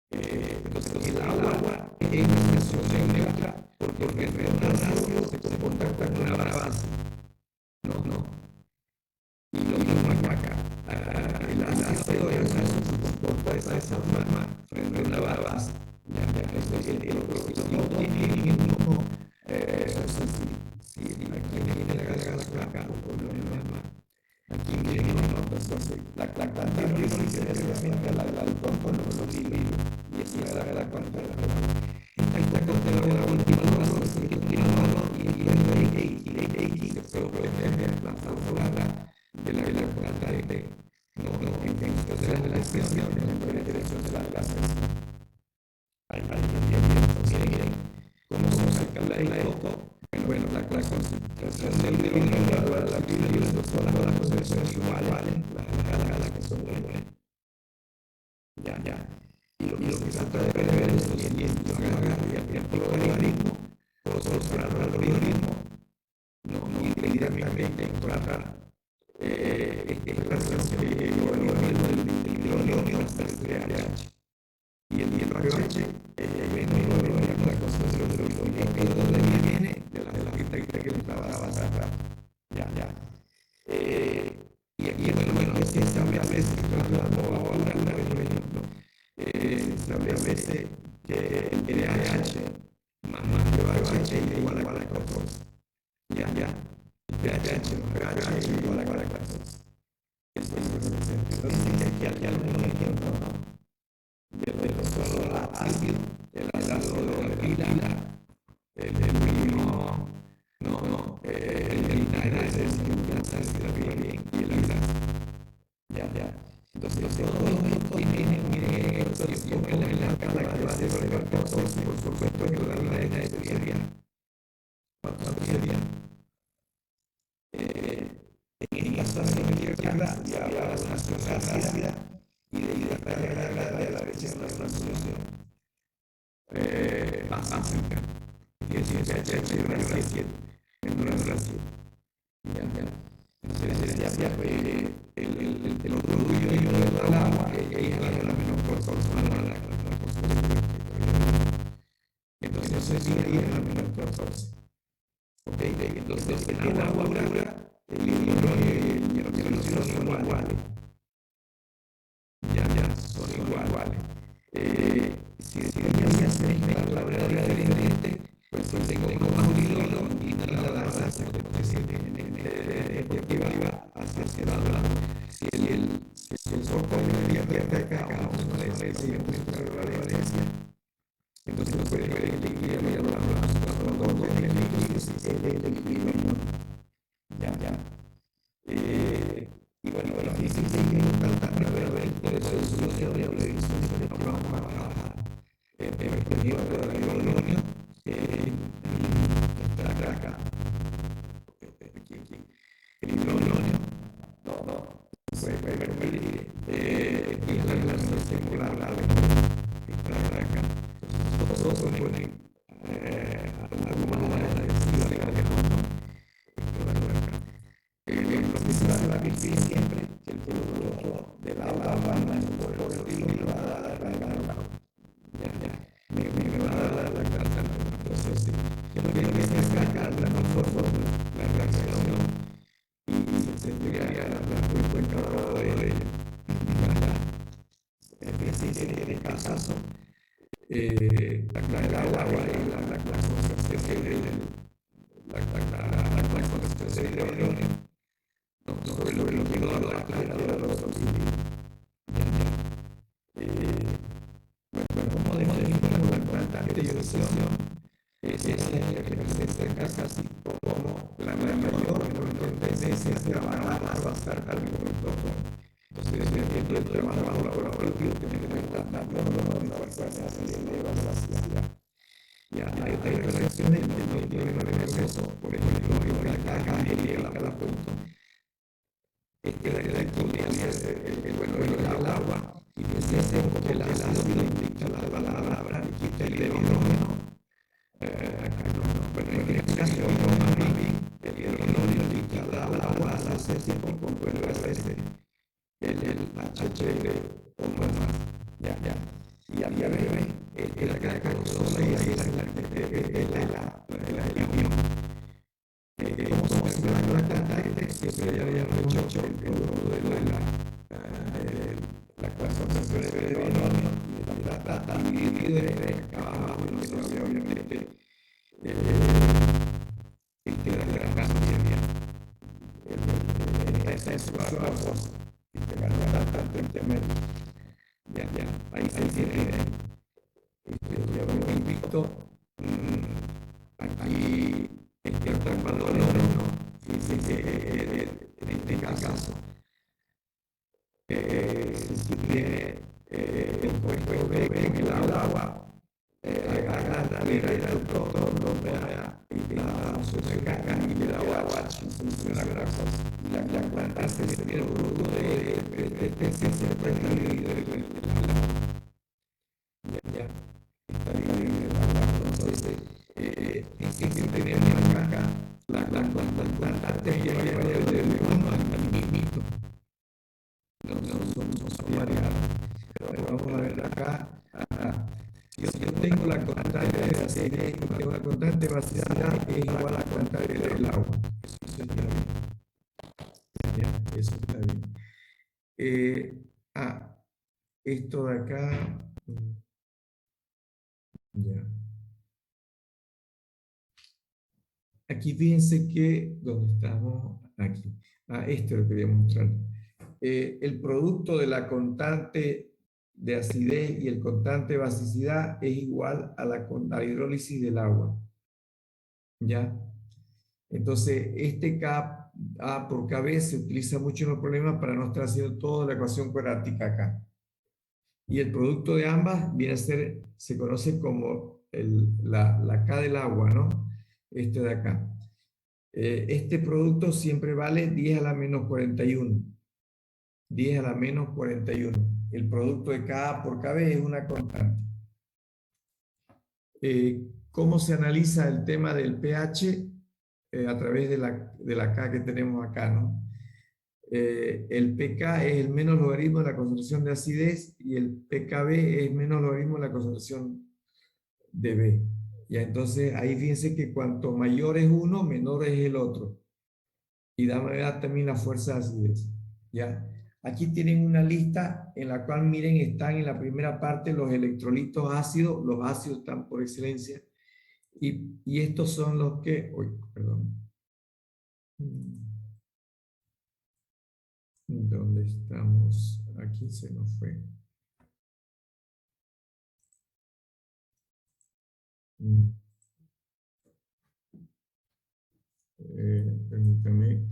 A: entonces el agua es una solución neutra porque el ácido se contacta con la base. No. Y lo mismo acá. El ácido es una se comporta de esa forma frente a una base. El oxígeno tiene el mismo. Si aquí viene la galaxia acá, por lo menos aquí viene la cantidad de hidrólisis representa la con los libros y esa es la cuantía. Esta cuantía de la última razón es que tiene valor y de X se puede tener la fórmula de la cuantía de no en función de las relaciones en la dirección de las clases. Ahí miren cómo se calcula esto. Bueno, la concentración del hidrógeno para la actividad de todas las concentraciones iguales, las que son iguales. Ya. Y lo que se trata de ver es lo siguiente: yo agarro y aplico el logaritmo, puedo solucionar el algoritmo, no directamente encontrar esta relación que yo el hidrógeno hasta el pH. Y el pH viene la concentración del hidrógeno, que es donde viene de la arquitectura que le estaba avanzando. Ya. Y aquí, bueno, es que se establece, ahora, por ejemplo, se establece que el pH más pH es igual a 14. Ya. El pH más pH es igual a 14. Eso es lo que se entiende. Entonces, aquí hay algunos ejemplos, ¿no? De ácido, el ácido de la pila, el vino, el vinagre es ácido bien, y el ácido. Ya. Entonces, todo esto tiene esto, yo pongo en la clase de por supuesto que la regla de sería, ¿cuánto sería? En esa sería ya la solución ácida y de ahí de la leche no es una solución básica. Y es una gracia en una gracia. Ya. Entonces, ya el orgullo del agua, que es la menor proporción a la entonces sería la menor proporción. Ok, entonces el agua dura, el hidrógeno son iguales. Ya, son iguales. Si voy a hacer la verdad diferente, pues tengo más hidrógeno y la grasa porque va hacia el lado. Si el soporte de acá, vamos a decir, la valencia, entonces puede elegir el equilibrio. Ya. Y bueno, difícil seguir tratando de ver por eso es solución de que vamos a trabajar. Por ejemplo, el hidrógeno está acá. El hidrógeno, puede permitir y la relación circular está acá. Todos se ponen alguna manera de decir la difícil siempre que el producto de la lava no es por el estilo va a dar ya. Me va a dar la carta. Entonces, yo lo que hice es sacar la mejor fórmula, la reacción, y se entregaría la cuenta de ello. En este caso, el agua y la concentración de hidrógeno sobre lo líquido a la clase de los auxilios. Bueno, como definimos la constante de ionización, es casi como la mayor tendencia hacia avanzar al momento. Entonces, dependiendo del trabajo laboratorio, tiene que estar dando una fuerza de evaluación. Ya hay relaciones en el proceso, por ejemplo, en la caja genérica la punto. La economía el agua y que se porque el ácido indica la palabra y quita el hidrógeno. Bueno, en este caso, más bien, el hidrógeno indica al agua hace tiempo vuelve a ser el HCl o más. Ya. Y a breve, la caja sola y ahí la helium. Como se va a tratar siempre ya habíamos hecho el producto de la concentración de hidrógeno y la plata dividido de abajo, entonces obviamente la grasa sería esa es la cosa y te va a dar tanto intermedio. Ya, ahí tiene yo me invito aquí el valor en este caso si tiene en el agua agarra el producto y la sucesión y le da agua funciona grasas la planta se tiene el producto de cierta dividido ya está dividido en el agua entonces si tenemos acá la planta te lleva del 1 al minimito no son variables pero vamos a ver acá yo tengo la constante de acidez tengo la constante de basicidad que es igual a la constante del agua eso está bien eso está bien esto de acá ya aquí fíjense que donde estamos aquí esto lo quería mostrar el producto de la constante de acidez y el constante de basicidad es igual a la hidrólisis del agua. ¿Ya? Entonces, este K A por KB se utiliza mucho en los problemas para no estar haciendo toda la ecuación cuadrática acá. Y el producto de ambas viene a ser, se conoce como la K del agua, ¿no? Este de acá. Este producto siempre vale 10 a la menos 41. 10 a la menos 41. El producto de Ka por Kb es una constante. ¿Cómo se analiza el tema del pH? A través de la K que tenemos acá, ¿no? El pK es el menos logaritmo de la concentración de acidez y el pKb es menos logaritmo de la concentración de B. Ya, entonces ahí fíjense que cuanto mayor es uno, menor es el otro. Y da también la fuerza de acidez. ¿Ya? Aquí tienen una lista en la cual, miren, están en la primera parte los electrolitos ácidos. Los ácidos están por excelencia. Y estos son los que... Uy, perdón. ¿Dónde estamos? Aquí se nos fue. Permítame.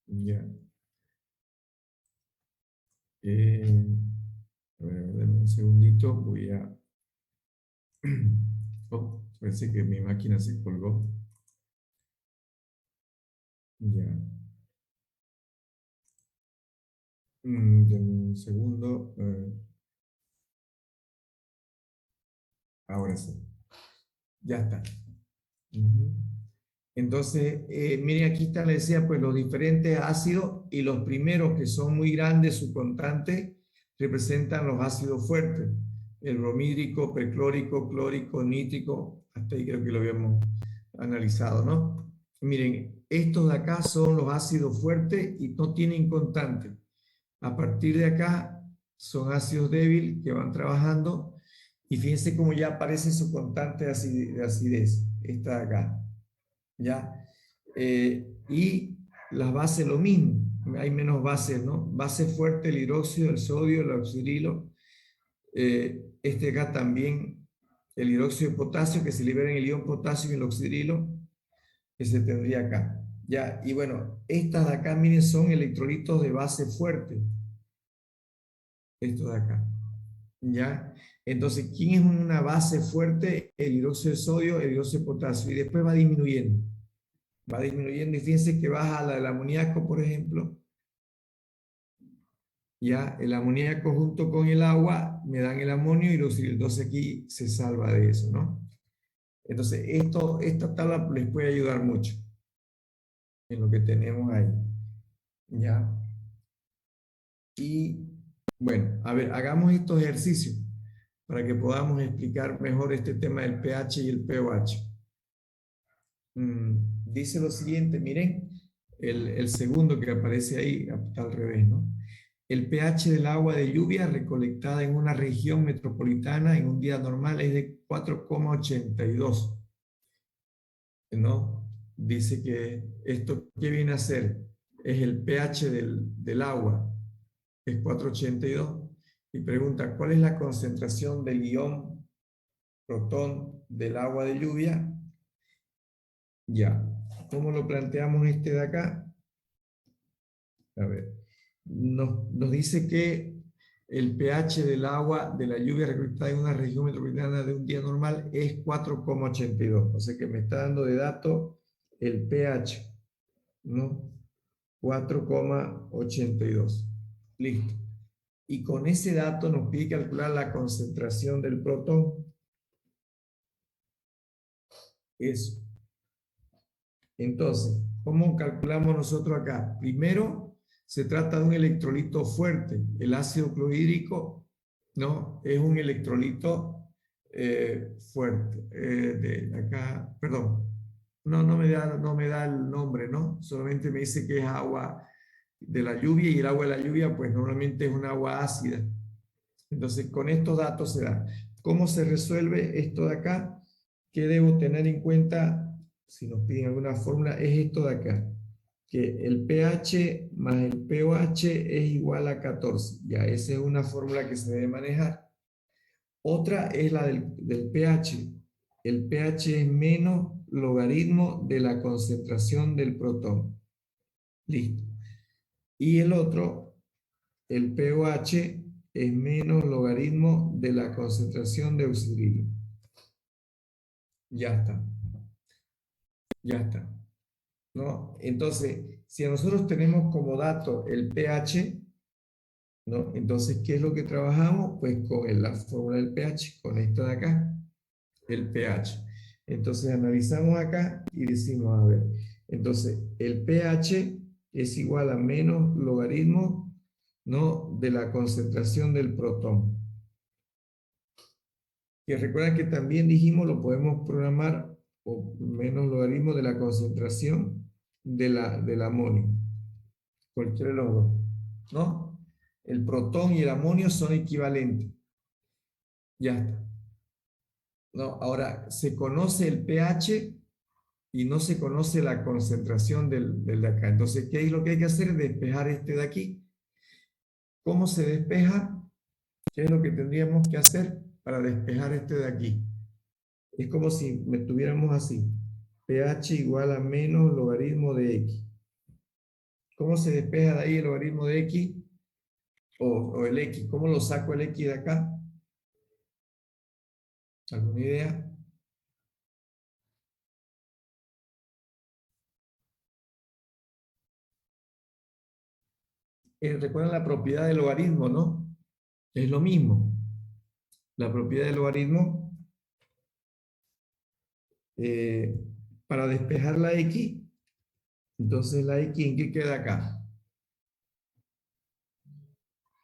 A: Ya. A ver, denme un segundito. Voy a... Oh, parece que mi máquina se colgó. Ya. Denme un segundo. Ahora sí. Ya está. Entonces, miren, aquí está, les decía, pues los diferentes ácidos y los primeros que son muy grandes, su constante, representan los ácidos fuertes. El bromídrico, perclórico, clórico, nítrico, hasta ahí creo que lo habíamos analizado, ¿no? Miren, estos de acá son los ácidos fuertes y no tienen constante. A partir de acá son ácidos débiles que van trabajando y fíjense cómo ya aparece su constante de acidez, esta de acá. ¿Ya? Y las bases lo mismo, hay menos bases, ¿no? Base fuerte, el hidróxido, el sodio, el oxidrilo. Este acá también, el hidróxido de potasio, que se libera en el ion potasio y el oxidrilo, que se tendría acá. ¿Ya? Y bueno, estas de acá, miren, son electrolitos de base fuerte. Estos de acá. ¿Ya? Entonces, ¿quién es una base fuerte? El hidróxido de sodio, el hidróxido de potasio, y después va disminuyendo. Va disminuyendo y fíjense que baja la del amoníaco, por ejemplo. Ya, el amoníaco junto con el agua me dan el amonio y entonces aquí se salva de eso, ¿no? Entonces, esta tabla les puede ayudar mucho en lo que tenemos ahí. ¿Ya? Y bueno, a ver, hagamos estos ejercicios para que podamos explicar mejor este tema del pH y el pOH. Dice lo siguiente, miren, el segundo que aparece ahí está al revés, ¿no? El pH del agua de lluvia recolectada en una región metropolitana en un día normal es de 4,82, ¿no? Dice que esto, ¿qué viene a ser? Es el pH del agua, es 4,82, y pregunta, ¿cuál es la concentración del ion protón del agua de lluvia? Ya, ¿cómo lo planteamos este de acá? A ver, nos dice que el pH del agua de la lluvia recolectada en una región metropolitana de un día normal es 4,82. O sea que me está dando de dato el pH, ¿no? 4,82. Listo. Y con ese dato nos pide calcular la concentración del protón. Eso. Entonces, ¿cómo calculamos nosotros acá? Primero, se trata de un electrolito fuerte. El ácido clorhídrico, ¿no? Es un electrolito fuerte. De acá, perdón, no me da el nombre, ¿no? Solamente me dice que es agua de la lluvia y el agua de la lluvia, pues normalmente es un agua ácida. Entonces, con estos datos se da. ¿Cómo se resuelve esto de acá? ¿Qué debo tener en cuenta? Si nos piden alguna fórmula, es esto de acá. que el pH más el pOH es igual a 14. Ya, esa es una fórmula que se debe manejar. Otra es la del pH. El pH es menos logaritmo de la concentración del protón. Listo. Y el otro, el pOH, es menos logaritmo de la concentración de oxidrillo. Ya está. Ya está. ¿No? Entonces, si nosotros tenemos como dato el pH, ¿no? Entonces, ¿qué es lo que trabajamos? Pues con la fórmula del pH, con esta de acá, el pH. Entonces, analizamos acá y decimos, a ver, entonces, el pH es igual a menos logaritmo, ¿no? De la concentración del protón. Que recuerda que también dijimos, lo podemos programar o menos logaritmo de la concentración del amonio. Cualquiera de los dos, ¿no? El protón y el amonio son equivalentes. Ya está. No, ahora, se conoce el pH y no se conoce la concentración del de acá. Entonces, ¿qué es lo que hay que hacer? Despejar este de aquí. ¿Cómo se despeja? ¿Qué es lo que tendríamos que hacer para despejar este de aquí? Es como si me tuviéramos así. pH igual a menos logaritmo de X. ¿Cómo se despeja de ahí el logaritmo de X? O el X. ¿Cómo lo saco el X de acá? ¿Alguna idea? Recuerden la propiedad del logaritmo, ¿no? Es lo mismo. La propiedad del logaritmo, eh, para despejar la X, entonces la X, ¿en qué queda acá?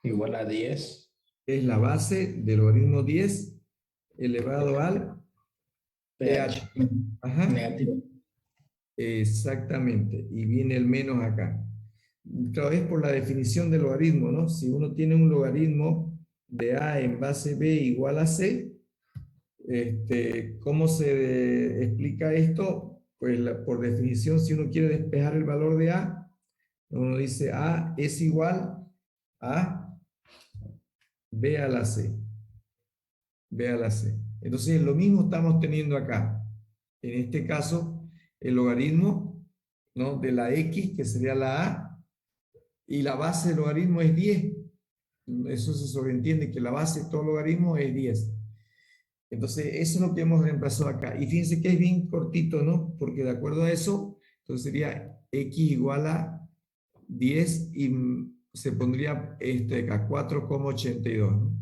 C: Igual a 10.
A: Es la base del logaritmo 10 elevado al pH. Ajá.
C: Negativo.
A: Exactamente. Y viene el menos acá. Otra vez por la definición del logaritmo, ¿no? Si uno tiene un logaritmo de A en base B igual a C, ¿cómo se explica esto? Pues por definición, si uno quiere despejar el valor de A, uno dice A es igual a B a la C. B a la C. Entonces, lo mismo estamos teniendo acá. En este caso, el logaritmo, ¿no? De la X, que sería la A, y la base del logaritmo es 10. Eso se sobreentiende que la base de todo logaritmo es 10. Entonces, eso es lo que hemos reemplazado acá. Y fíjense que es bien cortito, ¿no? Porque de acuerdo a eso, entonces sería X igual a 10 y se pondría acá, 4,82, ¿no?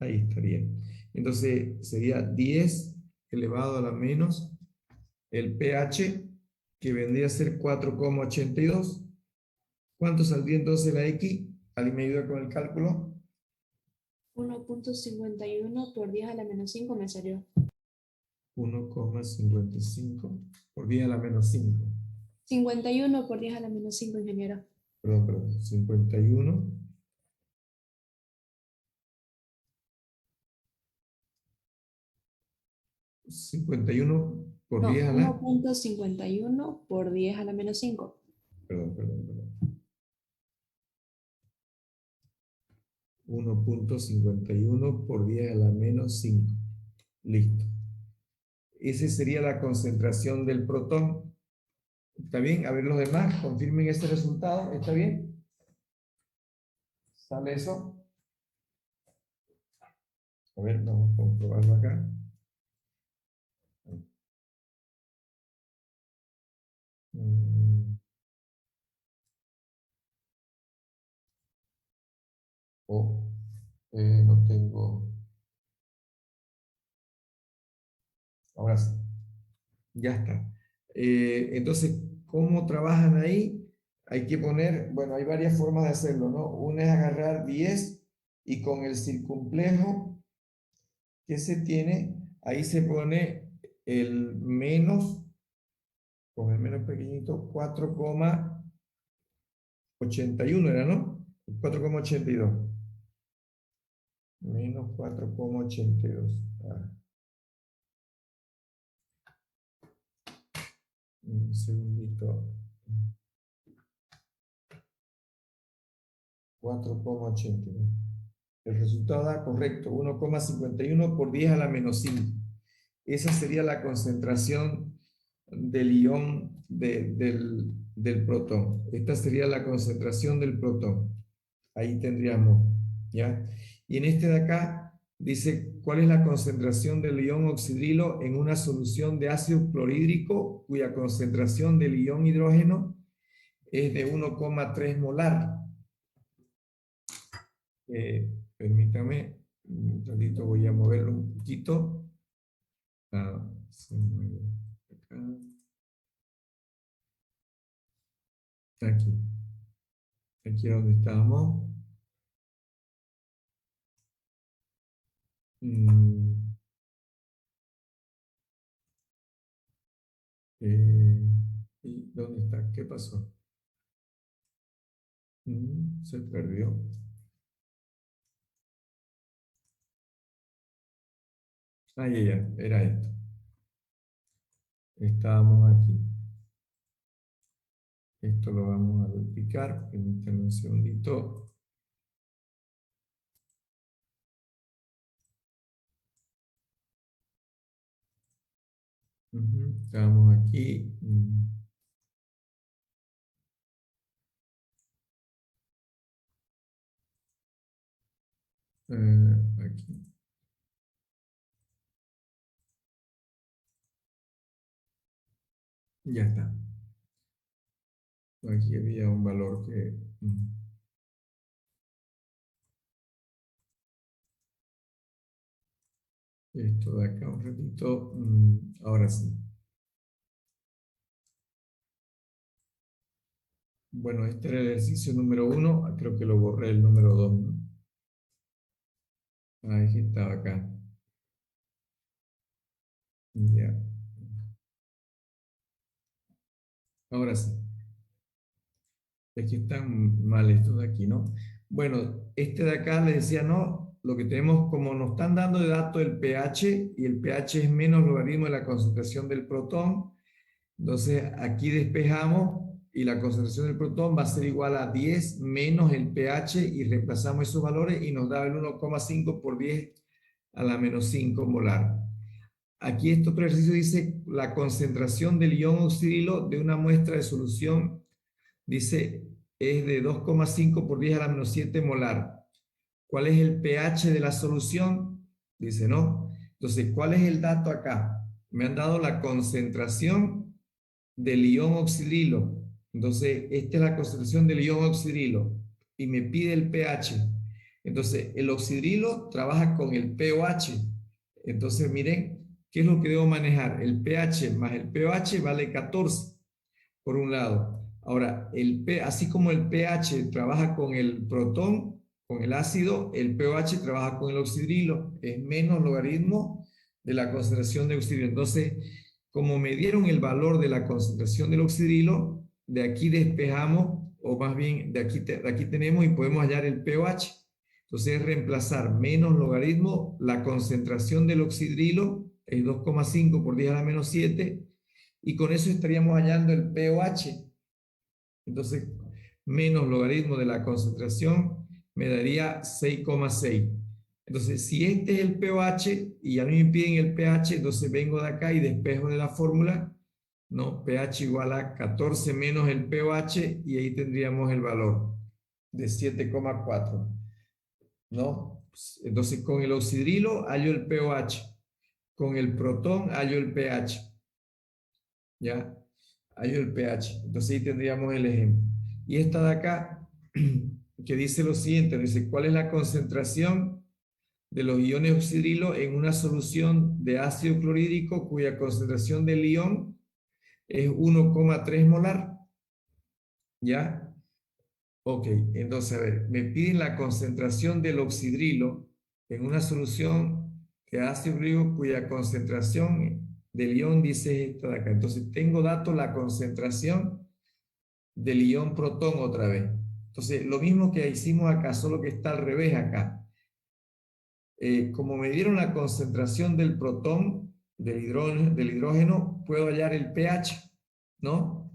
A: Ahí estaría. Entonces, sería 10 elevado a la menos el pH, que vendría a ser 4,82. ¿Cuánto saldría entonces la X? ¿Alguien me ayuda con el cálculo?
B: 1.51 por 10 a la menos 5 me salió.
A: 1,55 por 10 a la menos 5.
B: 51 por 10 a la menos 5, ingeniero.
A: Perdón, 51. Por
B: No,
A: 10 a la...
B: 1.51 por 10 a la menos 5.
A: Perdón. 1,51 por 10 a la menos 5. Listo. Esa sería la concentración del protón. ¿Está bien? A ver los demás, confirmen este resultado. ¿Está bien? ¿Sale eso? A ver, vamos a comprobarlo acá. Oh, no tengo. Ahora sí. Ya está. Entonces, ¿cómo trabajan ahí? Hay que poner, bueno, hay varias formas de hacerlo, ¿no? Una es agarrar 10 y con el circunflejo que se tiene, ahí se pone el menos, con el menos pequeñito, 4,81 era, ¿no? 4,82. Menos 4,82. Un segundito. 4,89. El resultado da correcto, 1,51 por 10 a la menos 5. Esa sería la concentración del ion del protón. Esta sería la concentración del protón. Ahí tendríamos, ¿ya? Y en este de acá dice, ¿cuál es la concentración del ion oxidrilo en una solución de ácido clorhídrico cuya concentración del ion hidrógeno es de 1,3 molar? Permítame un ratito, voy a moverlo un poquito. Se mueve acá. Aquí es donde estábamos. ¿Y dónde está? ¿Qué pasó? Se perdió. Ya, era esto. Estábamos aquí. Esto lo vamos a duplicar. Permítanme un segundito. Estábamos aquí. Aquí. Ya está. Aquí había un valor que... Esto de acá un ratito. Ahora sí. Bueno, este era el ejercicio número 1. Creo que lo borré el número 2, ¿no? Ahí estaba acá. Ya. Ahora sí. Es que están mal estos de aquí, ¿no? Bueno, este de acá les decía, no, lo que tenemos, como nos están dando de dato el pH, y el pH es menos logaritmo de la concentración del protón, entonces aquí despejamos y la concentración del protón va a ser igual a 10 menos el pH y reemplazamos esos valores y nos da el 1,5 por 10 a la menos 5 molar. Aquí este otro ejercicio dice la concentración del ion oxidrilo de una muestra de solución, dice, es de 2,5 por 10 a la menos 7 molar. ¿Cuál es el pH de la solución? Dice, no. Entonces, ¿cuál es el dato acá? Me han dado la concentración del ion oxidrilo. Entonces, esta es la concentración del ion oxidrilo y me pide el pH. Entonces, el oxidrilo trabaja con el pOH. Entonces, miren, ¿qué es lo que debo manejar? El pH más el pOH vale 14, por un lado. Ahora, así como el pH trabaja con el protón, con el ácido, el pOH trabaja con el oxidrilo. Es menos logaritmo de la concentración de oxidrilo. Entonces, como me dieron el valor de la concentración del oxidrilo, de aquí despejamos, o más bien de aquí tenemos y podemos hallar el pOH. Entonces es reemplazar menos logaritmo, la concentración del oxidrilo es 2,5 por 10 a la menos 7, y con eso estaríamos hallando el pOH. Entonces, menos logaritmo de la concentración me daría 6,6. Entonces, si este es el pOH y a mí me piden el pH, entonces vengo de acá y despejo de la fórmula, ¿no? pH igual a 14 menos el pOH y ahí tendríamos el valor de 7,4, ¿no? Entonces, con el oxidrilo hallo el pOH, con el protón hallo el pH, ¿ya? Hallo el pH. Entonces ahí tendríamos el ejemplo. Y esta de acá, que dice lo siguiente, dice, ¿cuál es la concentración de los iones oxidrilo en una solución de ácido clorhídrico cuya concentración del ion es 1,3 molar? ¿Ya? Ok, entonces, a ver, me piden la concentración del oxidrilo en una solución de ácido clorhídrico cuya concentración del ion dice esta de acá. Entonces, tengo dato la concentración del ion protón otra vez. Entonces, lo mismo que hicimos acá, solo que está al revés acá. Como me dieron la concentración del protón, del hidrógeno, puedo hallar el pH, ¿no?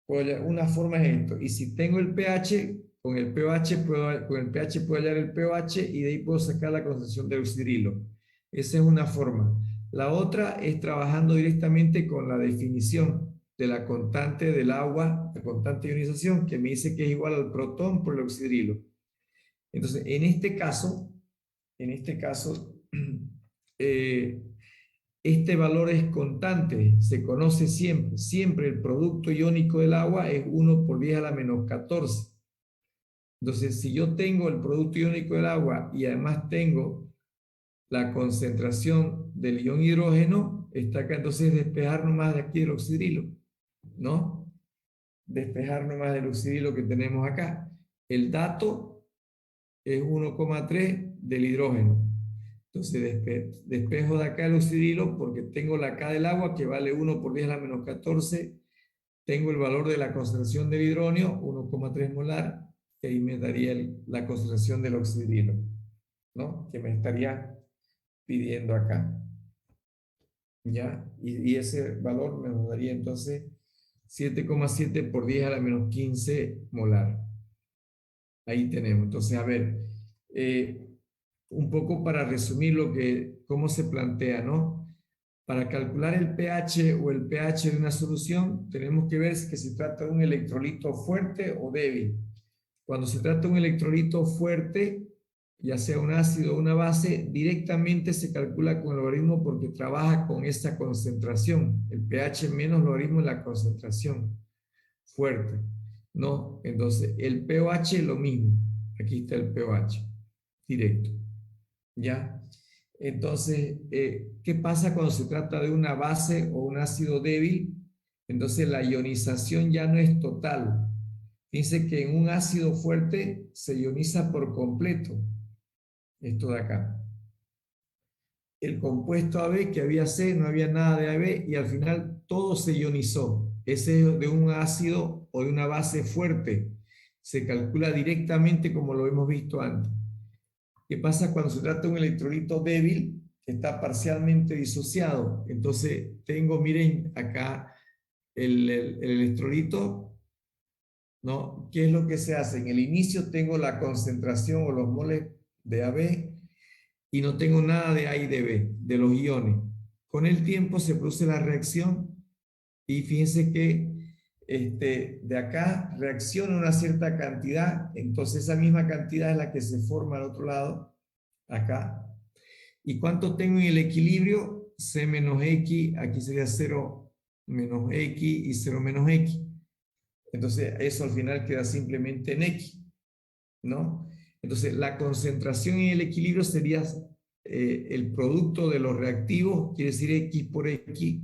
A: Una forma es esto. Y si tengo el pH, con el pH puedo hallar el pOH y de ahí puedo sacar la concentración de oxidrilo. Esa es una forma. La otra es trabajando directamente con la definición de la constante del agua, la constante de ionización, que me dice que es igual al protón por el oxidrilo. Entonces, en este caso, este valor es constante, se conoce siempre. Siempre el producto iónico del agua es 1 por 10 a la menos 14. Entonces, si yo tengo el producto iónico del agua y además tengo la concentración del ion hidrógeno, está acá, entonces despejar nomás de aquí el oxidrilo, ¿no? Despejar nomás del oxidrilo que tenemos acá. El dato es 1,3 del hidrógeno. Entonces despejo de acá el oxidrilo porque tengo la K del agua que vale 1 por 10 a la menos 14. Tengo el valor de la concentración del hidrógeno, 1,3 molar, y ahí me daría la concentración del oxidrilo, ¿no? Que me estaría pidiendo acá. ¿Ya? Y ese valor me daría entonces 7,7 por 10 a la menos 15 molar. Ahí tenemos. Entonces, a ver, un poco para resumir cómo se plantea, ¿no? Para calcular el pH o el pH de una solución, tenemos que ver que se trata de un electrolito fuerte o débil. Cuando se trata de un electrolito fuerte, ya sea un ácido o una base, directamente se calcula con el logaritmo porque trabaja con esa concentración. El pH menos logaritmo de la concentración fuerte, ¿no? Entonces, el pOH es lo mismo. Aquí está el pOH directo, ¿ya? Entonces, ¿qué pasa cuando se trata de una base o un ácido débil? Entonces, la ionización ya no es total. Dice que en un ácido fuerte se ioniza por completo. Esto de acá. El compuesto AB, que había C, no había nada de AB, y al final todo se ionizó. Ese es de un ácido o de una base fuerte. Se calcula directamente como lo hemos visto antes. ¿Qué pasa cuando se trata de un electrolito débil que está parcialmente disociado? Entonces tengo, miren acá, el electrolito, ¿no? ¿Qué es lo que se hace? En el inicio tengo la concentración o los moles de AB y no tengo nada de A y de B, de los iones. Con el tiempo se produce la reacción y fíjense que de acá reacciona una cierta cantidad, entonces esa misma cantidad es la que se forma al otro lado, acá. ¿Y cuánto tengo en el equilibrio? C menos X, aquí sería 0 menos X y 0 menos X. Entonces eso al final queda simplemente en X, ¿no? Entonces la concentración en el equilibrio sería el producto de los reactivos, quiere decir X por X,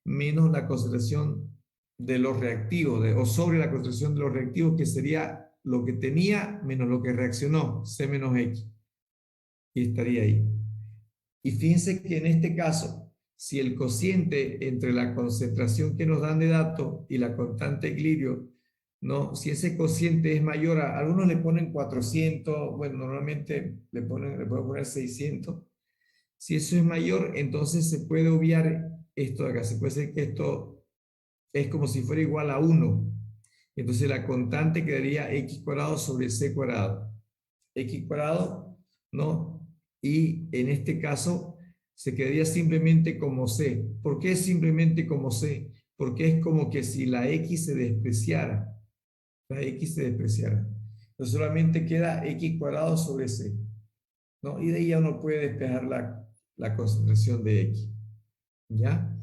A: menos la concentración de los reactivos, o sobre la concentración de los reactivos, que sería lo que tenía menos lo que reaccionó, C menos X. Y estaría ahí. Y fíjense que en este caso, si el cociente entre la concentración que nos dan de datos y la constante de equilibrio, ¿no? Si ese cociente es mayor a, algunos le ponen 400, bueno, normalmente le pueden poner 600. Si eso es mayor, entonces se puede obviar esto de acá. Se puede decir que esto es como si fuera igual a 1. Entonces la constante quedaría x cuadrado sobre c cuadrado. X cuadrado, ¿no? Y en este caso se quedaría simplemente como c. ¿Por qué simplemente como c? Porque es como que si la x se despreciara. La x se despreciara. Entonces solamente queda x cuadrado sobre c, ¿no? Y de ahí ya uno puede despejar la concentración de x. ¿Ya?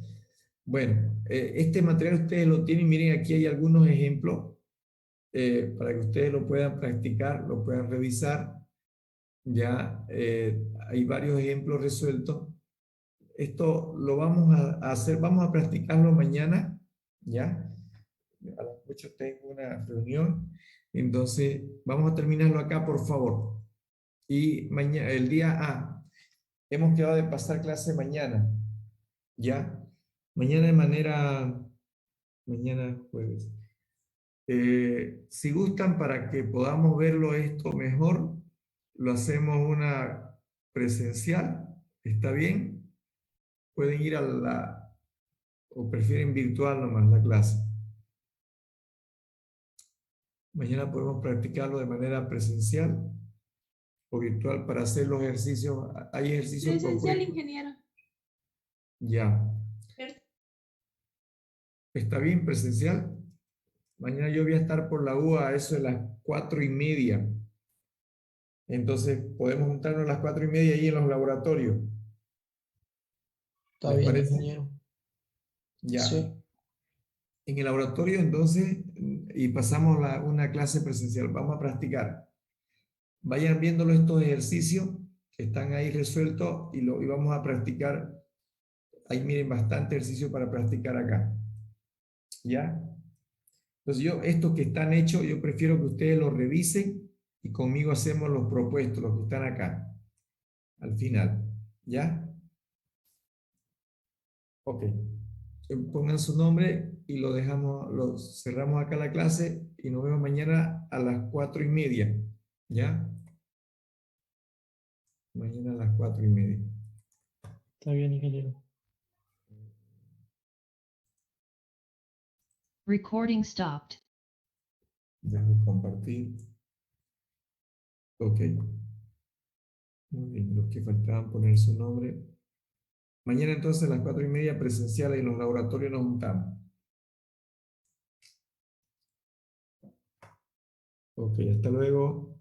A: Bueno, este material ustedes lo tienen. Miren, aquí hay algunos ejemplos para que ustedes lo puedan practicar, lo puedan revisar. Ya hay varios ejemplos resueltos. Esto lo vamos a hacer, vamos a practicarlo mañana, ¿ya? A las 8 tengo una reunión, entonces vamos a terminarlo acá, por favor. Y mañana, el día A, hemos quedado de pasar clase mañana, ¿ya? Mañana de mañana jueves. Si gustan, para que podamos verlo esto mejor, lo hacemos una presencial, ¿está bien? Pueden ir o prefieren virtual nomás la clase. Mañana podemos practicarlo de manera presencial o virtual para hacer los ejercicios. Hay ejercicios
B: Presencial,
A: propuestos.
B: ingeniero.
A: Ya. ¿Está bien presencial? Mañana yo voy a estar por la U a eso de las 4:30. Entonces, podemos juntarnos a las 4:30 ahí en los laboratorios.
D: Está
A: ¿Les
D: bien,
A: parece?
D: ingeniero.
A: Ya.
D: Sí.
A: En el laboratorio, entonces, y pasamos una clase presencial. Vamos a practicar. Vayan viéndolo estos ejercicios que están ahí resueltos y vamos a practicar. Ahí miren, bastante ejercicio para practicar acá. ¿Ya? Entonces estos que están hechos, yo prefiero que ustedes los revisen y conmigo hacemos los propuestos, los que están acá, al final. ¿Ya? Ok. Pongan su nombre y lo cerramos acá la clase y nos vemos mañana a las 4:30. ¿Ya? Mañana a las 4:30.
D: Está bien, ingeniero.
E: Recording stopped.
A: Déjame compartir. Ok. Muy bien, los que faltaban poner su nombre. Mañana entonces a las 4:30 presencial y en los laboratorios nos juntamos. Ok, hasta luego.